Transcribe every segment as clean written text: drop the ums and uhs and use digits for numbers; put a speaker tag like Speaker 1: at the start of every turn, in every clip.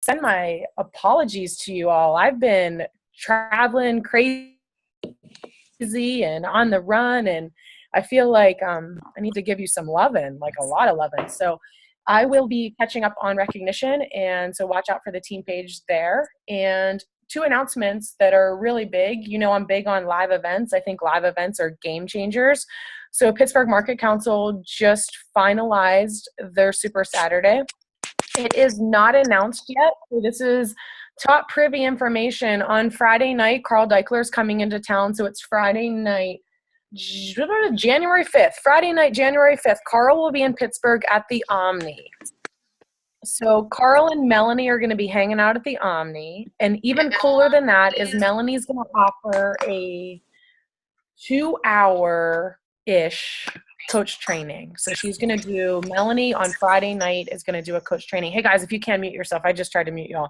Speaker 1: send my apologies to you all. I've been traveling crazy and on the run, and I feel like I need to give you some loving, like a lot of loving. So I will be catching up on recognition, and so watch out for the team page there. And two announcements that are really big. You know, I'm big on live events. I think live events are game changers. So Pittsburgh Market Council just finalized their Super Saturday. It is not announced yet. So this is top privy information. On Friday night, Carl Deichler's coming into town. So it's Friday night, January 5th. Friday night, January 5th. Carl will be in Pittsburgh at the Omni. So Carl and Melanie are going to be hanging out at the Omni. And even cooler than that is Melanie's going to offer a 2-hour-ish coach training. So she's going to do, Melanie on Friday night is going to do a coach training. Hey guys, if you can mute yourself, I just tried to mute y'all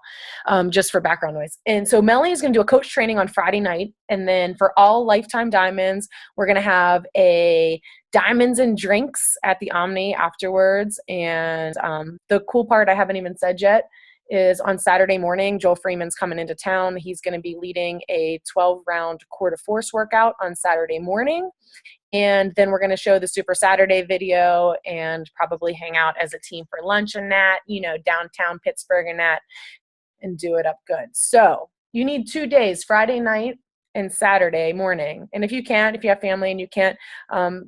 Speaker 1: just for background noise. And so Melanie is going to do a coach training on Friday night. And then for all Lifetime Diamonds, we're going to have a diamonds and drinks at the Omni afterwards. And the cool part I haven't even said yet is on Saturday morning, Joel Freeman's coming into town. He's going to be leading a 12-round core to force workout on Saturday morning. And then we're going to show the Super Saturday video and probably hang out as a team for lunch and that, you know, downtown Pittsburgh and that, and do it up good. So you need 2 days, Friday night and Saturday morning. And if you have family and you can't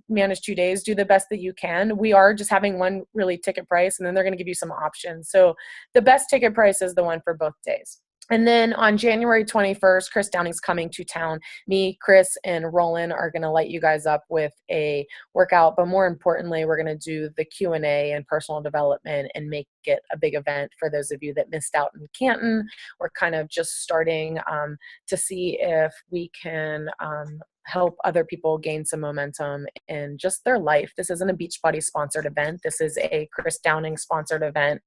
Speaker 1: manage 2 days, do the best that you can. We are just having one really ticket price, and then they're going to give you some options. So the best ticket price is the one for both days. And then on January 21st, Chris Downing's coming to town. Me, Chris, and Roland are going to light you guys up with a workout. But more importantly, we're going to do the Q&A and personal development and make it a big event for those of you that missed out in Canton. We're kind of just starting to see if we can help other people gain some momentum in just their life. This isn't a Beachbody sponsored event. This is a Chris Downing sponsored event.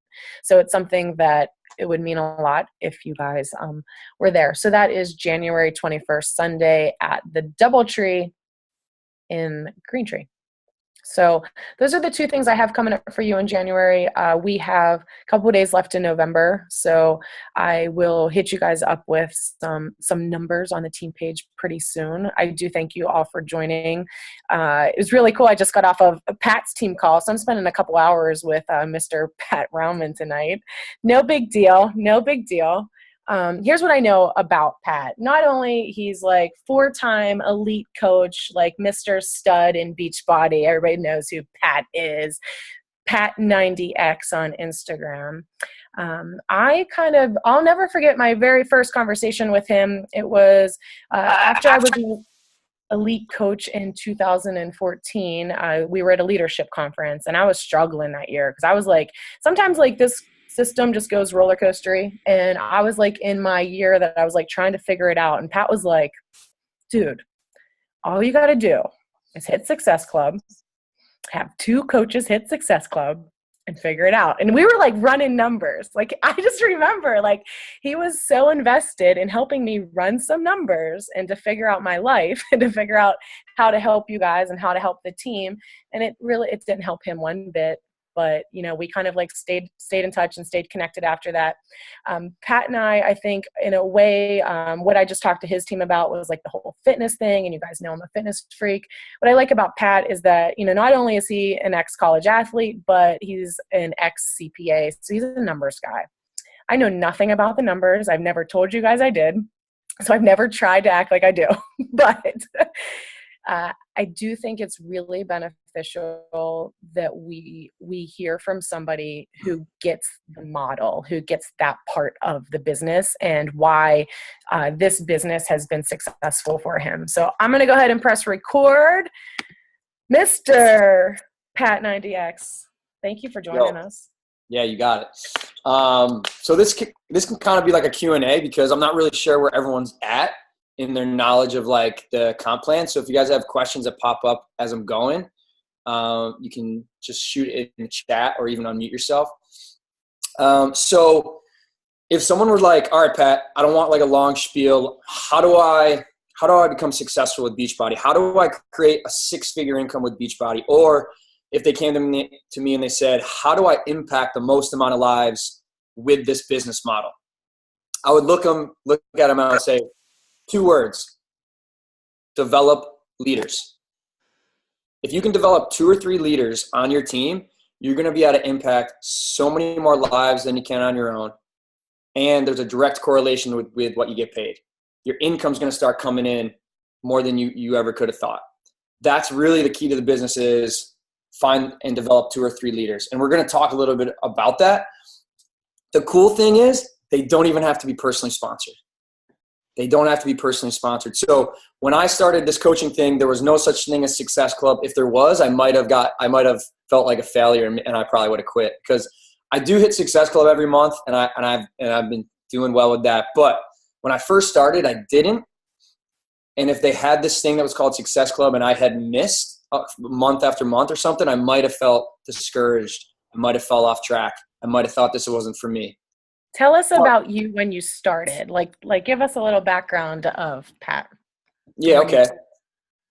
Speaker 1: So it's something that it would mean a lot if you guys were there. So that is January 21st, Sunday at the Doubletree in Green Tree. So those are the two things I have coming up for you in January. We have a couple of days left in November, so I will hit you guys up with some numbers on the team page pretty soon. I do thank you all for joining. It was really cool. I just got off of Pat's team call, so I'm spending a couple hours with Mr. Pat Rauman tonight. No big deal. No big deal. Here's what I know about Pat. Not only he's like 4-time elite coach, like Mr. Stud in Beachbody. Everybody knows who Pat is. Pat90X on Instagram. I'll never forget my very first conversation with him. It was after I was an elite coach in 2014. We were at a leadership conference, and I was struggling that year because I was like, sometimes like this system just goes roller coastery. And I was like in my year that I was like trying to figure it out. And Pat was like, dude, all you got to do is hit Success Club, have 2 coaches hit Success Club, and figure it out. And we were like running numbers. Like, I just remember like he was so invested in helping me run some numbers and to figure out my life and to figure out how to help you guys and how to help the team. And it didn't help him one bit. But, you know, we kind of like stayed in touch and stayed connected after that. Pat and I think in a way, what I just talked to his team about was like the whole fitness thing. And you guys know I'm a fitness freak. What I like about Pat is that, you know, not only is he an ex-college athlete, but he's an ex-CPA. So he's a numbers guy. I know nothing about the numbers. I've never told you guys I did. So I've never tried to act like I do. But I do think it's really beneficial that we hear from somebody who gets the model, who gets that part of the business and why this business has been successful for him. So I'm going to go ahead and press record. Mr. Pat90X, thank you for joining us.
Speaker 2: Yeah, you got it. So this can kind of be like a Q&A because I'm not really sure where everyone's at in their knowledge of like the comp plan. So if you guys have questions that pop up as I'm going, you can just shoot it in the chat or even unmute yourself. So if someone were like, all right, Pat, I don't want like a long spiel. How do I become successful with Beachbody? How do I create a 6-figure income with Beachbody? Or if they came to me and they said, how do I impact the most amount of lives with this business model. I would look at them and I would say 2 words: develop leaders. If you can develop 2 or 3 leaders on your team, you're going to be able to impact so many more lives than you can on your own. And there's a direct correlation with what you get paid. Your income's going to start coming in more than you ever could have thought. That's really the key to the business, is find and develop 2 or 3 leaders. And we're going to talk a little bit about that. The cool thing is they don't even have to be personally sponsored. They don't have to be personally sponsored. So when I started this coaching thing, there was no such thing as Success Club. If there was, I might have felt like a failure, and I probably would have quit, because I do hit Success Club every month, and I've been doing well with that. But when I first started, I didn't. And if they had this thing that was called Success Club and I had missed month after month or something, I might have felt discouraged. I might have fell off track. I might have thought this wasn't for me.
Speaker 1: Tell us about you when you started. Like give us a little background of Pat.
Speaker 2: Yeah, okay.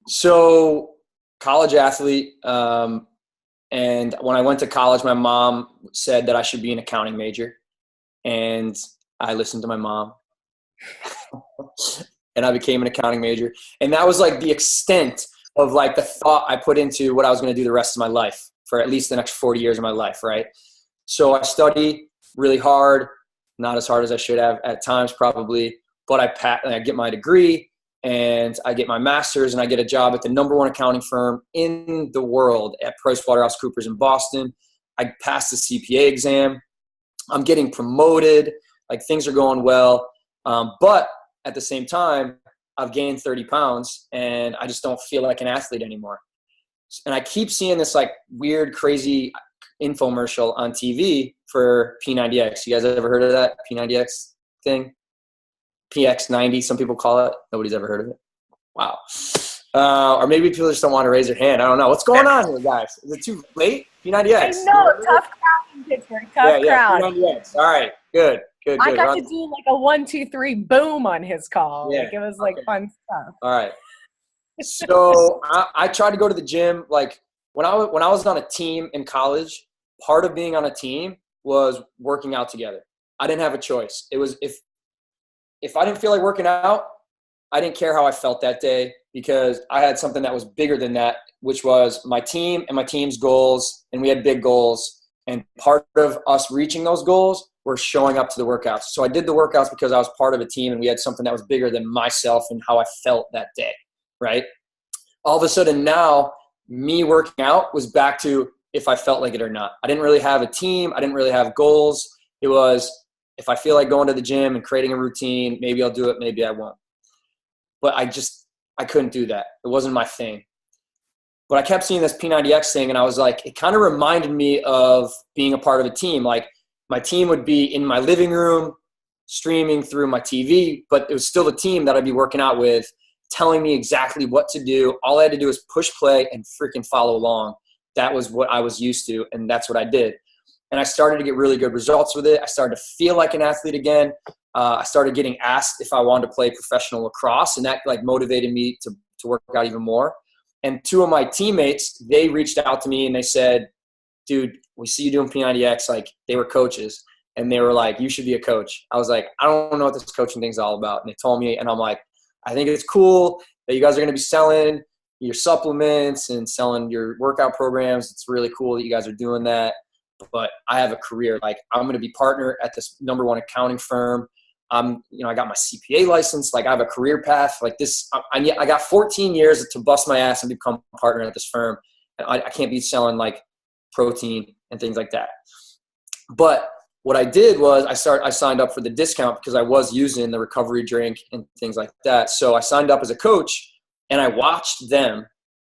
Speaker 2: So college athlete. And when I went to college, my mom said that I should be an accounting major. And I listened to my mom. And I became an accounting major. And that was like the extent of like the thought I put into what I was going to do the rest of my life, for at least the next 40 years of my life, right? So I study really hard, not as hard as I should have at times probably, but I get my degree and I get my master's and I get a job at the #1 accounting firm in the world at PricewaterhouseCoopers in Boston. I passed the CPA exam. I'm getting promoted. Like, things are going well. But at the same time, I've gained 30 pounds and I just don't feel like an athlete anymore. And I keep seeing this like weird, crazy infomercial on TV for P90X. You guys ever heard of that P90X thing? PX90, some people call it. Nobody's ever heard of it. Wow. Or maybe people just don't want to raise their hand. I don't know. What's going on here, guys? Is it too late? P90X.
Speaker 1: I know. Tough crowd in Pittsburgh. Tough crowd.
Speaker 2: P90X. All right. Good.
Speaker 1: I got to do like a 1, 2, 3 boom on his call. Yeah. Like, it was like fun stuff.
Speaker 2: All right. So I tried to go to the gym. Like, when I was on a team in college, part of being on a team was working out together. I didn't have a choice. It was if I didn't feel like working out, I didn't care how I felt that day, because I had something that was bigger than that, which was my team and my team's goals. And we had big goals. And part of us reaching those goals were showing up to the workouts. So I did the workouts because I was part of a team and we had something that was bigger than myself and how I felt that day, right? All of a sudden now, me working out was back to if I felt like it or not. I didn't really have a team. I didn't really have goals. It was, if I feel like going to the gym and creating a routine, maybe I'll do it, maybe I won't. But I couldn't do that. It wasn't my thing. But I kept seeing this P90X thing, and I was like, it kind of reminded me of being a part of a team. Like, my team would be in my living room streaming through my TV, but it was still the team that I'd be working out with, telling me exactly what to do. All I had to do was push play and freaking follow along. That was what I was used to, and that's what I did. And I started to get really good results with it. I started to feel like an athlete again. I started getting asked if I wanted to play professional lacrosse, and that like motivated me to work out even more. And 2 of my teammates, they reached out to me and they said, dude, we see you doing P90X. Like, they were coaches, and they were like, you should be a coach. I was like, I don't know what this coaching thing's all about. And they told me, and I'm like, I think it's cool that you guys are going to be selling your supplements and selling your workout programs. It's really cool that you guys are doing that. But I have a career. Like, I'm going to be partner at this #1 accounting firm. I got my CPA license. Like, I have a career path like this. I got 14 years to bust my ass and become a partner at this firm. And I can't be selling like protein and things like that. But what I did was I signed up for the discount because I was using the recovery drink and things like that. So I signed up as a coach, and I watched them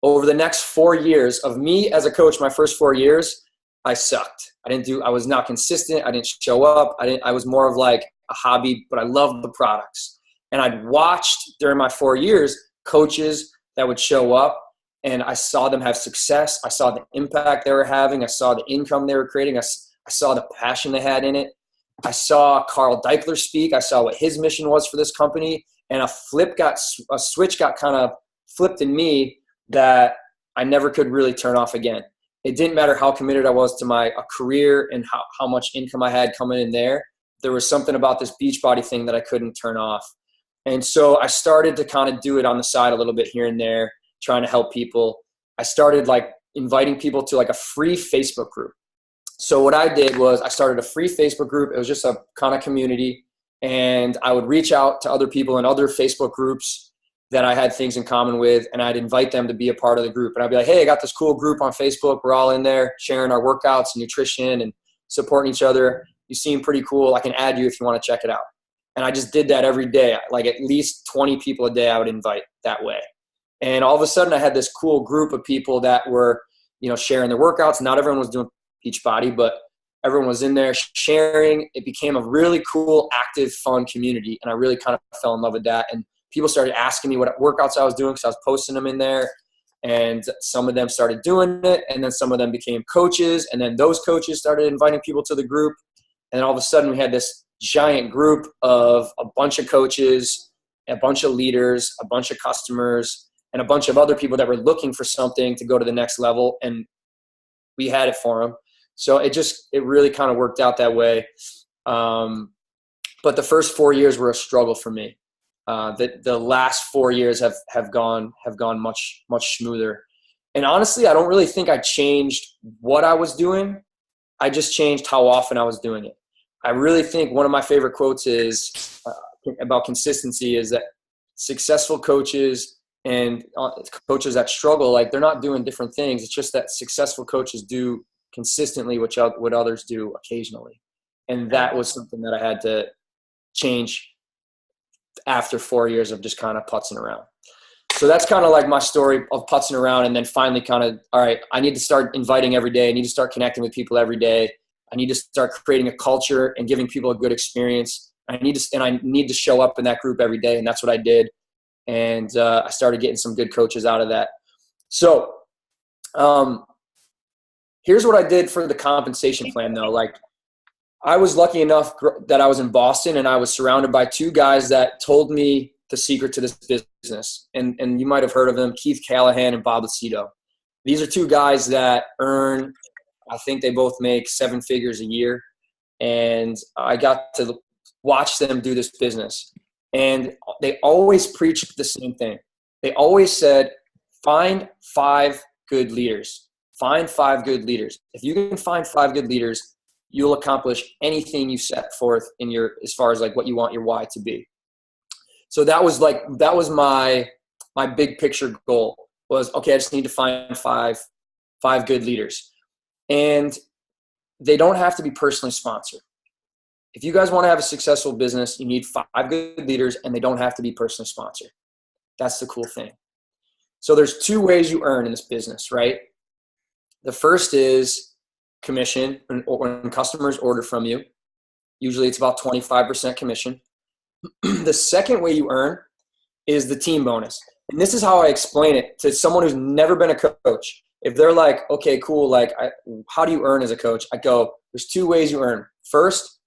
Speaker 2: over the next 4 years of me as a coach. My first 4 years, I sucked. I was not consistent. I didn't show up. I was more of like a hobby, but I loved the products. And I'd watched during my 4 years coaches that would show up, and I saw them have success. I saw the impact they were having. I saw the income they were creating. I saw the passion they had in it. I saw Carl Deichler speak. I saw what his mission was for this company. And a switch got kind of flipped in me that I never could really turn off again. it didn't matter how committed I was to my career and how much income I had coming in there. There was something about this Beachbody thing that I couldn't turn off. And so I started to kind of do it on the side a little bit here and there, trying to help people. I started like inviting people to like a free Facebook group. So what I did was I started a free Facebook group. It was just a kind of community. And I would reach out to other people in other Facebook groups that I had things in common with, and I'd invite them to be a part of the group. And I'd be like, hey, I got this cool group on Facebook. We're all in there sharing our workouts and nutrition and supporting each other. You seem pretty cool. I can add you if you want to check it out. And I just did that every day. Like at least 20 people a day I would invite that way. And all of a sudden I had this cool group of people that were, sharing their workouts. Not everyone was doing Beachbody, but everyone was in there sharing. It became a really cool, active, fun community. And I really kind of fell in love with that. And people started asking me what workouts I was doing because I was posting them in there. And some of them started doing it. And then some of them became coaches. And then those coaches started inviting people to the group. And then all of a sudden we had this giant group of a bunch of coaches, a bunch of leaders, a bunch of customers, and a bunch of other people that were looking for something to go to the next level. And we had it for them. So it really kind of worked out that way. But the first 4 years were a struggle for me. The last 4 years have gone much, much smoother. And honestly, I don't really think I changed what I was doing. I just changed how often I was doing it. I really think one of my favorite quotes is about consistency is that successful coaches and coaches that struggle, like they're not doing different things. It's just that successful coaches do consistently what others do occasionally. And that was something that I had to change after 4 years of just kind of putzing around. So that's kind of like my story of putzing around, and then finally kind of, all right, I need to start inviting every day. I need to start connecting with people every day. I need to start creating a culture and giving people a good experience. I need to show up in that group every day. And that's what I did. And I started getting some good coaches out of that. So here's what I did for the compensation plan though. Like I was lucky enough that I was in Boston and I was surrounded by two guys that told me the secret to this business. And you might have heard of them, Keith Callahan and Bob Lucido. These are two guys that earn, I think they both make 7 figures a year. And I got to watch them do this business. And they always preached the same thing. They always said, find 5 good leaders. Find 5 good leaders. If you can find 5 good leaders, you'll accomplish anything you set forth in as far as like what you want your why to be. So that was my big picture goal was, okay, I just need to find five good leaders. And they don't have to be personally sponsored. If you guys want to have a successful business, you need 5 good leaders, and they don't have to be personally sponsored. That's the cool thing. So there's 2 ways you earn in this business, right? The first is commission when customers order from you. Usually it's about 25% commission. The second way you earn is the team bonus. And this is how I explain it to someone who's never been a coach. If they're like, okay, cool, like how do you earn as a coach? I go, there's 2 ways you earn. First,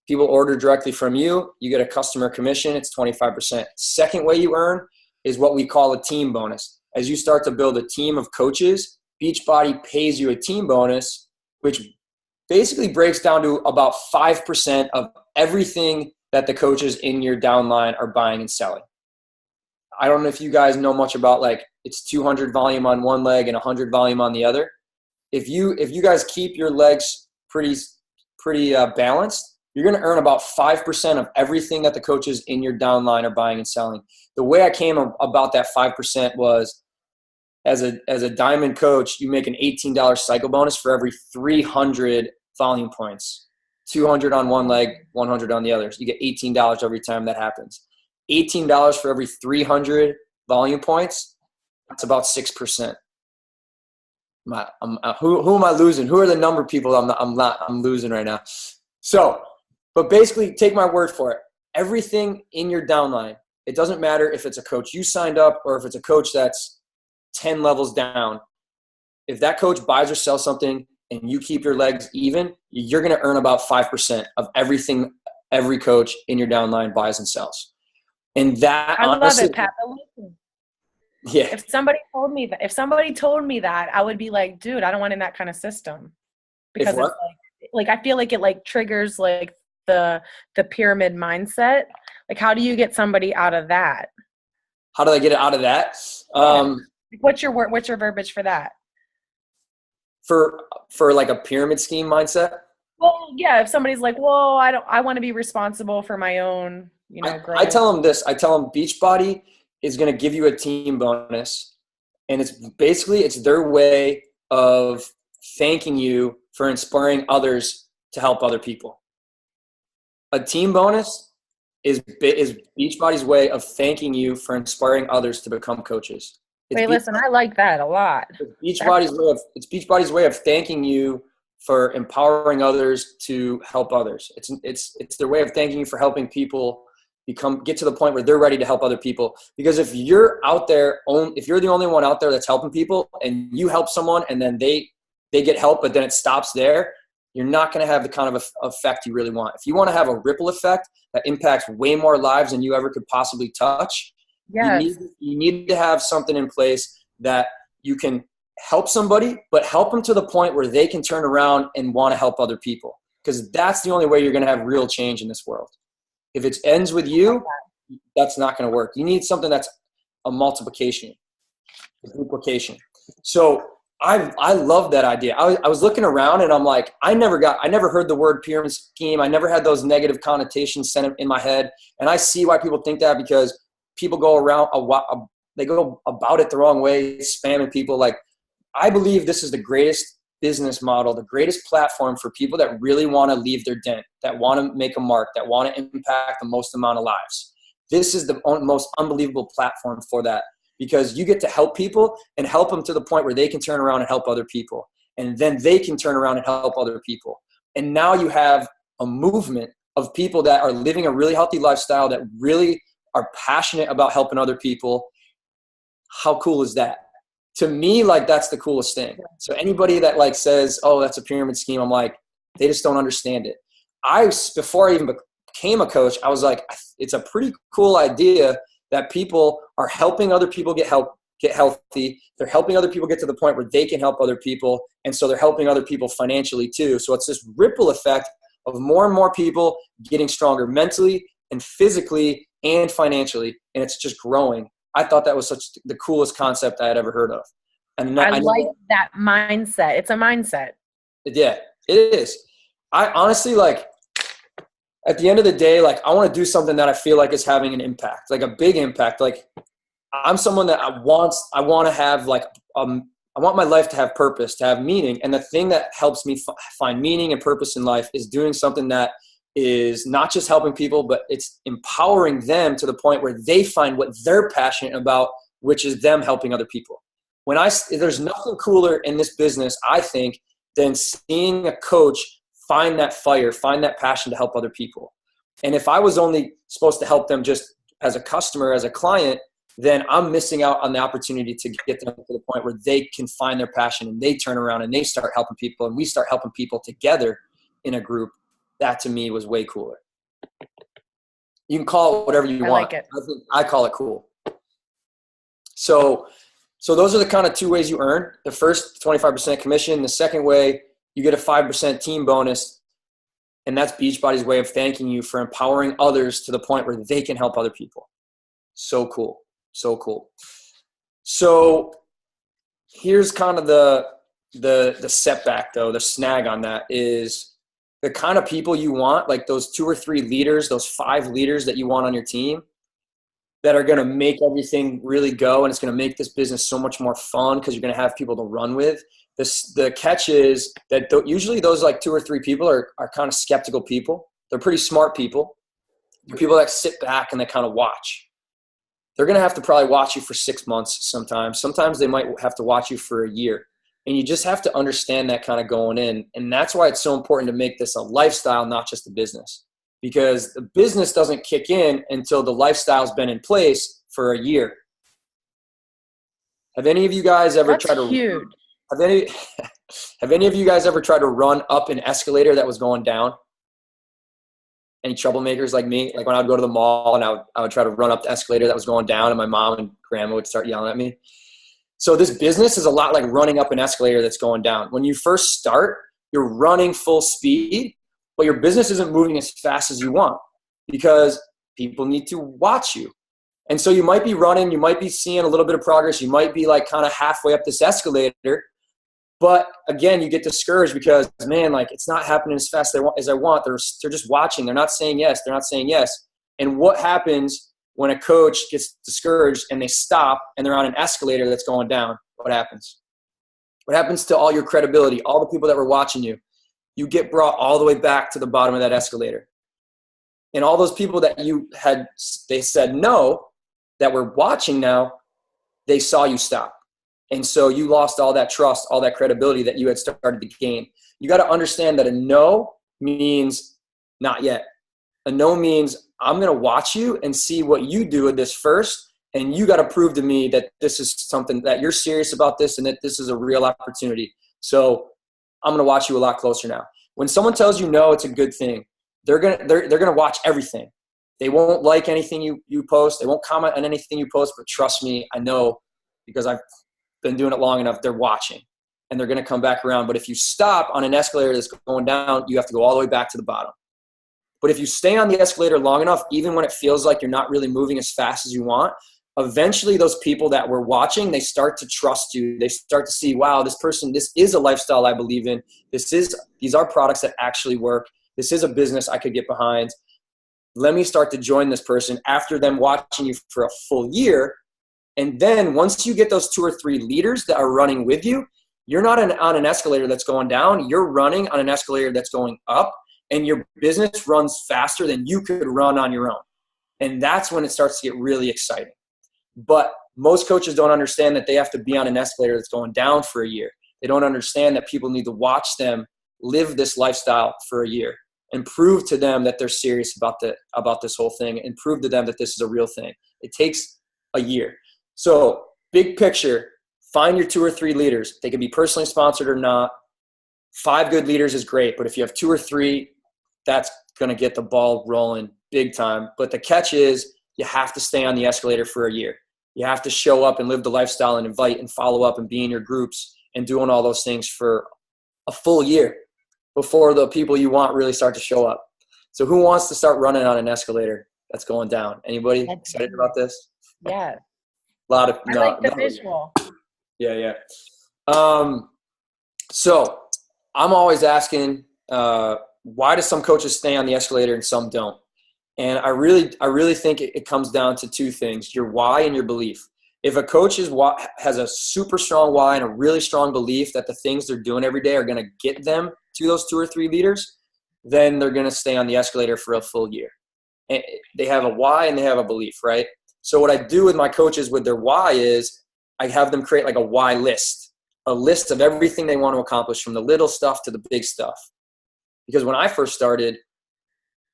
Speaker 2: people order directly from you. You get a customer commission. It's 25%. Second way you earn is what we call a team bonus. As you start to build a team of coaches, Beachbody pays you a team bonus, which basically breaks down to about 5% of everything that the coaches in your downline are buying and selling. I don't know if you guys know much about, like, it's 200 volume on one leg and 100 volume on the other. If you guys keep your legs pretty balanced, you're going to earn about 5% of everything that the coaches in your downline are buying and selling. The way I came about that 5% was, as a diamond coach, you make an $18 cycle bonus for every 300 volume points. 200 on one leg, 100 on the other. So you get $18 every time that happens. $18 for every 300 volume points, that's about 6%. Who am I losing? Who are the number of people I'm losing right now? So, but basically, take my word for it. Everything in your downline, it doesn't matter if it's a coach you signed up or if it's a coach that's 10 levels down. If that coach buys or sells something and you keep your legs even, you're going to earn about 5% of everything every coach in your downline buys and sells. And that,
Speaker 1: I
Speaker 2: honestly,
Speaker 1: love it, Pat.
Speaker 2: Yeah.
Speaker 1: If somebody told me that, I would be like, dude, I don't want in that kind of system,
Speaker 2: If
Speaker 1: because it's
Speaker 2: what?
Speaker 1: like I feel like it like triggers like the pyramid mindset. Like, how do you get somebody out of that?
Speaker 2: How do I get it out of that?
Speaker 1: Yeah.
Speaker 2: Um,
Speaker 1: What's your verbiage for that?
Speaker 2: for like a pyramid scheme mindset.
Speaker 1: Well, yeah, if somebody's like, "Well, I want to be responsible for my own,
Speaker 2: I
Speaker 1: growth."
Speaker 2: tell them this. I tell them Beachbody is going to give you a team bonus, and it's their way of thanking you for inspiring others to help other people. A team bonus is Beachbody's way of thanking you for inspiring others to become coaches. It's
Speaker 1: Wait, listen, I like that a lot. That's
Speaker 2: Beachbody's way of thanking you for empowering others to help others. It's their way of thanking you for helping people get to the point where they're ready to help other people. Because if you're if you're the only one out there that's helping people, and you help someone and then they get help, but then it stops there, you're not going to have the kind of effect you really want. If you want to have a ripple effect that impacts way more lives than you ever could possibly touch,
Speaker 1: yes.
Speaker 2: you need to have something in place that you can help somebody, but help them to the point where they can turn around and want to help other people. Because that's the only way you're going to have real change in this world. If it ends with you, that's not going to work. You need something that's a multiplication, a duplication. So I love that idea. I was looking around and I'm like, I never heard the word pyramid scheme. I never had those negative connotations sent in my head. And I see why people think that, because people go around they go about it the wrong way, spamming people. Like, I believe this is the greatest business model, the greatest platform for people that really want to leave their dent, that want to make a mark, that want to impact the most amount of lives. This is the most unbelievable platform for that, because you get to help people and help them to the point where they can turn around and help other people. And then they can turn around and help other people. And now you have a movement of people that are living a really healthy lifestyle, that really are passionate about helping other people. How cool is that? To me, like, that's the coolest thing. So anybody that like says, oh, that's a pyramid scheme, I'm like, they just don't understand it. Before I even became a coach, I was like, it's a pretty cool idea that people are helping other people get healthy. They're helping other people get to the point where they can help other people. And so they're helping other people financially too. So it's this ripple effect of more and more people getting stronger mentally and physically and financially. And it's just growing. I thought that was the coolest concept I had ever heard of. And
Speaker 1: I
Speaker 2: I
Speaker 1: like
Speaker 2: know,
Speaker 1: that mindset. It's a mindset.
Speaker 2: yeah, it is. I honestly, like, at the end of the day, like, I want to do something that I feel like is having an impact, like a big impact. Like, I'm someone that I want to have, like, I want my life to have purpose, to have meaning. And the thing that helps me find meaning and purpose in life is doing something that is not just helping people, but it's empowering them to the point where they find what they're passionate about, which is them helping other people. There's nothing cooler in this business, I think, than seeing a coach find that fire, find that passion to help other people. And if I was only supposed to help them just as a customer, as a client, then I'm missing out on the opportunity to get them to the point where they can find their passion and they turn around and they start helping people and we start helping people together in a group. That to me was way cooler. You can call it whatever you
Speaker 1: I
Speaker 2: want.
Speaker 1: like it.
Speaker 2: I call it cool. So those are the kind of two ways you earn. The first, 25% commission. The second way, you get a 5% team bonus. And that's Beachbody's way of thanking you for empowering others to the point where they can help other people. So cool. So cool. So here's kind of the setback, though. The snag on that is the kind of people you want, like those 2 or 3 leaders, those 5 leaders that you want on your team that are going to make everything really go. And it's going to make this business so much more fun because you're going to have people to run with. The catch is that usually those like 2 or 3 people are kind of skeptical people. They're pretty smart people. They're people that sit back and they kind of watch. They're going to have to probably watch you for 6 months sometimes. Sometimes they might have to watch you for a year. And you just have to understand that kind of going in. And that's why it's so important to make this a lifestyle, not just a business. Because the business doesn't kick in until the lifestyle's been in place for a year. Have any of you guys ever tried to
Speaker 1: Huge.
Speaker 2: have any of you guys ever tried to run up an escalator that was going down? Any troublemakers like me? Like when I would go to the mall and I would try to run up the escalator that was going down, and my mom and grandma would start yelling at me. So this business is a lot like running up an escalator that's going down. When you first start, you're running full speed, but your business isn't moving as fast as you want because people need to watch you. And so you might be running, you might be seeing a little bit of progress, you might be like kind of halfway up this escalator, but again, you get discouraged because, man, like it's not happening as fast as I want. They're just watching. They're not saying yes. They're not saying yes. And what happens when a coach gets discouraged and they stop and they're on an escalator that's going down? What happens? What happens to all your credibility, all the people that were watching you? You get brought all the way back to the bottom of that escalator. And all those people that they said no, that were watching now, they saw you stop. And so you lost all that trust, all that credibility that you had started to gain. You got to understand that a no means not yet. A no means I'm going to watch you and see what you do with this first. And you got to prove to me that this is something that you're serious about this and that this is a real opportunity. So I'm going to watch you a lot closer now. When someone tells you no, it's a good thing. They're going to watch everything. They won't like anything you post. They won't comment on anything you post, but trust me, I know because I've been doing it long enough, they're watching and they're going to come back around. But if you stop on an escalator that's going down, you have to go all the way back to the bottom. But if you stay on the escalator long enough, even when it feels like you're not really moving as fast as you want, eventually those people that were watching, they start to trust you. They start to see, wow, this is a lifestyle I believe in. These are products that actually work. This is a business I could get behind. Let me start to join this person after them watching you for a full year. And then once you get those 2 or 3 leaders that are running with you, you're not on an escalator that's going down. You're running on an escalator that's going up, and your business runs faster than you could run on your own. And that's when it starts to get really exciting. But most coaches don't understand that they have to be on an escalator that's going down for a year. They don't understand that people need to watch them live this lifestyle for a year and prove to them that they're serious about this whole thing and prove to them that this is a real thing. It takes a year. So big picture, find your 2 or 3 leaders. They can be personally sponsored or not. 5 good leaders is great, but if you have 2 or 3, that's going to get the ball rolling big time. But the catch is you have to stay on the escalator for a year. You have to show up and live the lifestyle and invite and follow up and be in your groups and doing all those things for a full year before the people you want really start to show up. So who wants to start running on an escalator that's going down? Anybody excited about this?
Speaker 1: Yeah.
Speaker 2: A lot of
Speaker 1: I like the visual.
Speaker 2: Yeah. So I'm always asking, why do some coaches stay on the escalator and some don't? And I really think it comes down to 2 things: your why and your belief. If a coach has a super strong why and a really strong belief that the things they're doing every day are going to get them to those 2 or 3 leaders, then they're going to stay on the escalator for a full year. And they have a why and they have a belief, right? So what I do with my coaches with their why is I have them create like a why list, a list of everything they want to accomplish from the little stuff to the big stuff. Because when I first started,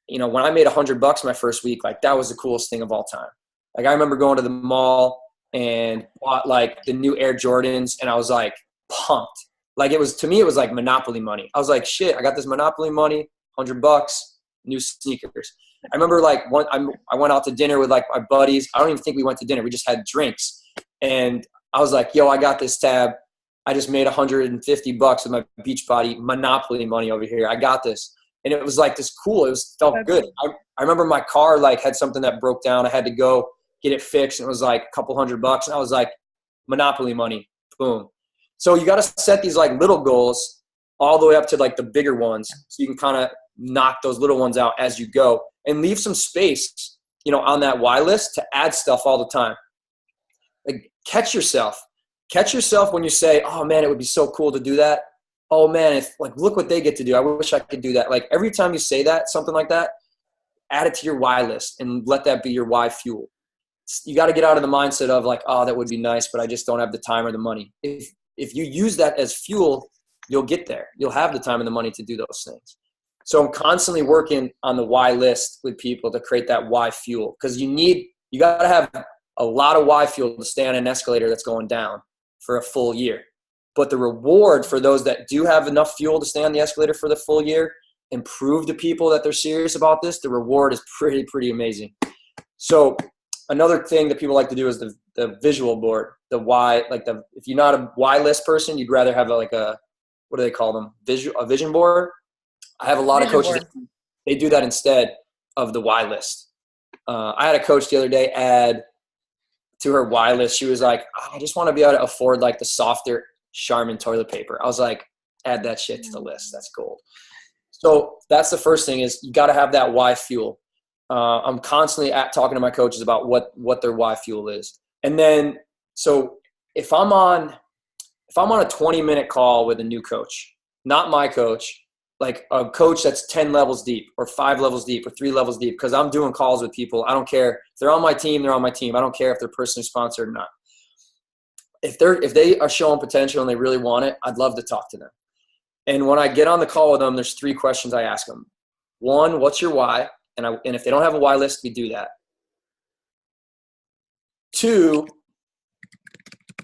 Speaker 2: when I made $100 my first week, like that was the coolest thing of all time. Like I remember going to the mall and bought like the new Air Jordans and I was like pumped. Like to me, it was like Monopoly money. I was like, shit, I got this Monopoly money, $100, new sneakers. I remember like I went out to dinner with like my buddies. I don't even think we went to dinner. We just had drinks. And I was like, yo, I got this tab. I just made $150 with my Beachbody Monopoly money over here. I got this. And it was like this cool. Felt good. I remember my car like had something that broke down. I had to go get it fixed. And it was like a couple $100. And I was like, Monopoly money, boom. So you got to set these like little goals all the way up to like the bigger ones. So you can kind of knock those little ones out as you go and leave some space, on that why list to add stuff all the time. Like catch yourself when you say, oh man, it would be so cool to do that. Oh man, look what they get to do. I wish I could do that. Like every time you say that, something like that, add it to your why list and let that be your why fuel. You got to get out of the mindset of like, oh, that would be nice, but I just don't have the time or the money. If you use that as fuel, you'll get there. You'll have the time and the money to do those things. So I'm constantly working on the why list with people to create that why fuel, because you got to have a lot of why fuel to stay on an escalator that's going down for a full year. But the reward for those that do have enough fuel to stay on the escalator for the full year and prove to people that they're serious about this, the reward is pretty amazing. So another thing that people like to do is the visual board, the why. Like if you're not a why list person, you'd rather have what do they call them? A vision board. I have a lot of coaches that they do that instead of the why list. I had a coach the other day add to her why list. She was like, I just want to be able to afford like the softer Charmin toilet paper. I was like, add that shit to the list. That's gold. So that's the first thing is you got to have that why fuel. I'm constantly talking to my coaches about what their why fuel is. And then, so if I'm on a 20-minute call with a new coach, not my coach, like a coach that's 10 levels deep or 5 levels deep or 3 levels deep, because I'm doing calls with people. I don't care if they're on my team, they're on my team. I don't care if they're personally sponsored or not. If they are showing potential and they really want it, I'd love to talk to them. And when I get on the call with them, there's 3 questions I ask them. 1, what's your why? And if they don't have a why list, we do that. 2,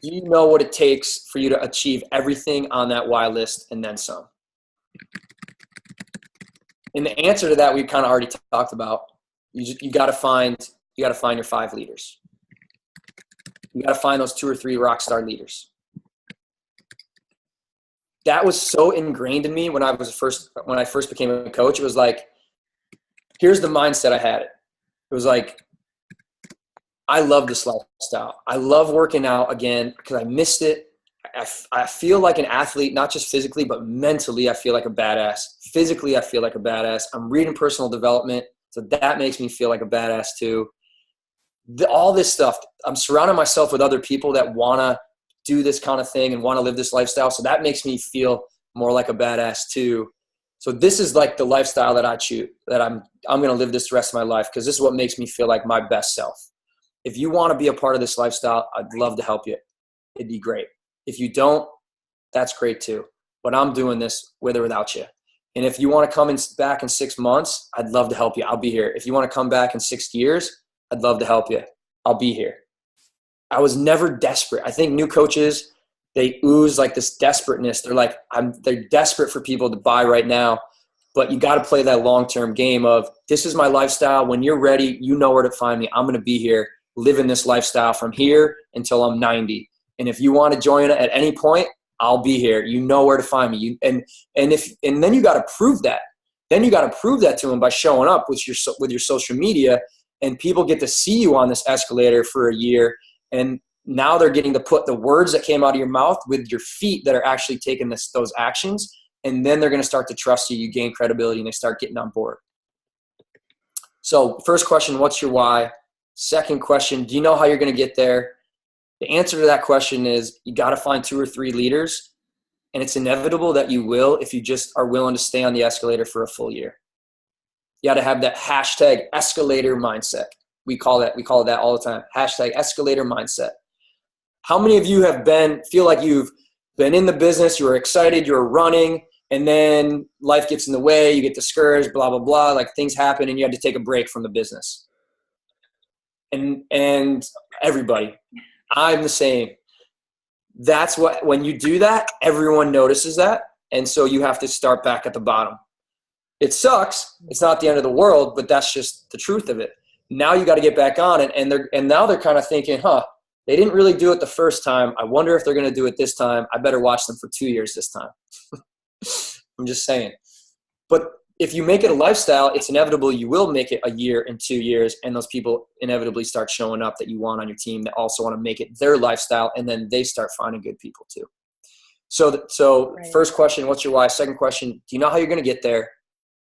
Speaker 2: do you know what it takes for you to achieve everything on that why list and then some? And the answer to that, we've kind of already talked about. You got to find your 5 leaders. You got to find those 2 or 3 rock star leaders. That was so ingrained in me when I first became a coach. It was like, here's the mindset I had. It was like, I love this lifestyle. I love working out again because I missed it. I feel like an athlete, not just physically, but mentally, I feel like a badass. Physically, I feel like a badass. I'm reading personal development, so that makes me feel like a badass too. All this stuff, I'm surrounding myself with other people that want to do this kind of thing and want to live this lifestyle, so that makes me feel more like a badass too. So this is like the lifestyle that I choose, that I'm going to live this the rest of my life because this is what makes me feel like my best self. If you want to be a part of this lifestyle, I'd love to help you. It'd be great. If you don't, that's great too. But I'm doing this with or without you. And if you want to come back in 6 months, I'd love to help you. I'll be here. If you want to come back in 6 years, I'd love to help you. I'll be here. I was never desperate. I think new coaches, they ooze like this desperateness. They're like, they're desperate for people to buy right now. But you got to play that long-term game of, this is my lifestyle. When you're ready, you know where to find me. I'm going to be here, living this lifestyle from here until I'm 90. And if you want to join at any point, I'll be here. You know where to find me. And then you got to prove that. Then you got to prove that to them by showing up with your social media, and people get to see you on this escalator for a year. And now they're getting to put the words that came out of your mouth with your feet that are actually taking those actions. And then they're going to start to trust you. You gain credibility and they start getting on board. So first question, what's your why? Second question, do you know how you're going to get there? The answer to that question is you got to find 2 or 3 leaders, and it's inevitable that you will if you just are willing to stay on the escalator for a full year. You got to have that hashtag escalator mindset. We call it that all the time. Hashtag escalator mindset. How many of you feel like you've been in the business, you were excited, you were running, and then life gets in the way, you get discouraged, blah, blah, blah, like things happen and you had to take a break from the business? And everybody, I'm the same. That's when you do that, everyone notices that. And so you have to start back at the bottom. It sucks. It's not the end of the world, but that's just the truth of it. Now you got to get back on it. And now they're kind of thinking, they didn't really do it the first time. I wonder if they're going to do it this time. I better watch them for 2 years this time. I'm just saying. But if you make it a lifestyle, it's inevitable you will make it a year and 2 years, and those people inevitably start showing up that you want on your team that also want to make it their lifestyle, and then they start finding good people too. So right. First question, what's your why? Second question, do you know how you're going to get there?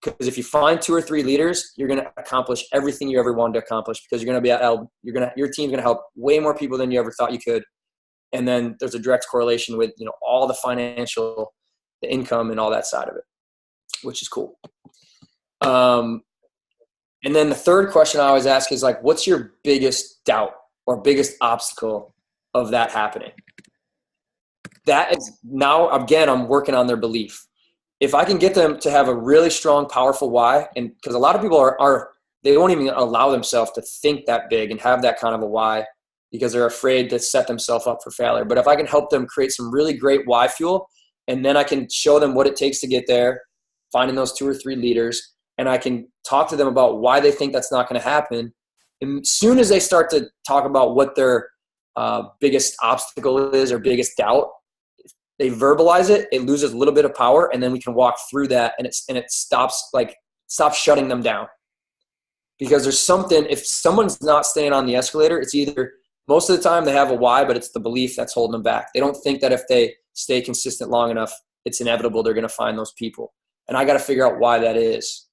Speaker 2: Because if you find 2 or 3 leaders, you're going to accomplish everything you ever wanted to accomplish, because you're going to be your team's going to help way more people than you ever thought you could. And then there's a direct correlation with, all the financial, the income and all that side of it, which is cool. And then the third question I always ask is like, what's your biggest doubt or biggest obstacle of that happening? That is now, again, I'm working on their belief. If I can get them to have a really strong, powerful why, and because a lot of people they won't even allow themselves to think that big and have that kind of a why because they're afraid to set themselves up for failure. But if I can help them create some really great why fuel, and then I can show them what it takes to get there, finding those 2 or 3 leaders, and I can talk to them about why they think that's not going to happen. And as soon as they start to talk about what their biggest obstacle is or biggest doubt, they verbalize it, it loses a little bit of power, and then we can walk through that, and it stops shutting them down. Because there's something, if someone's not staying on the escalator, it's either most of the time they have a why, but it's the belief that's holding them back. They don't think that if they stay consistent long enough, it's inevitable they're going to find those people. And I got to figure out why that is.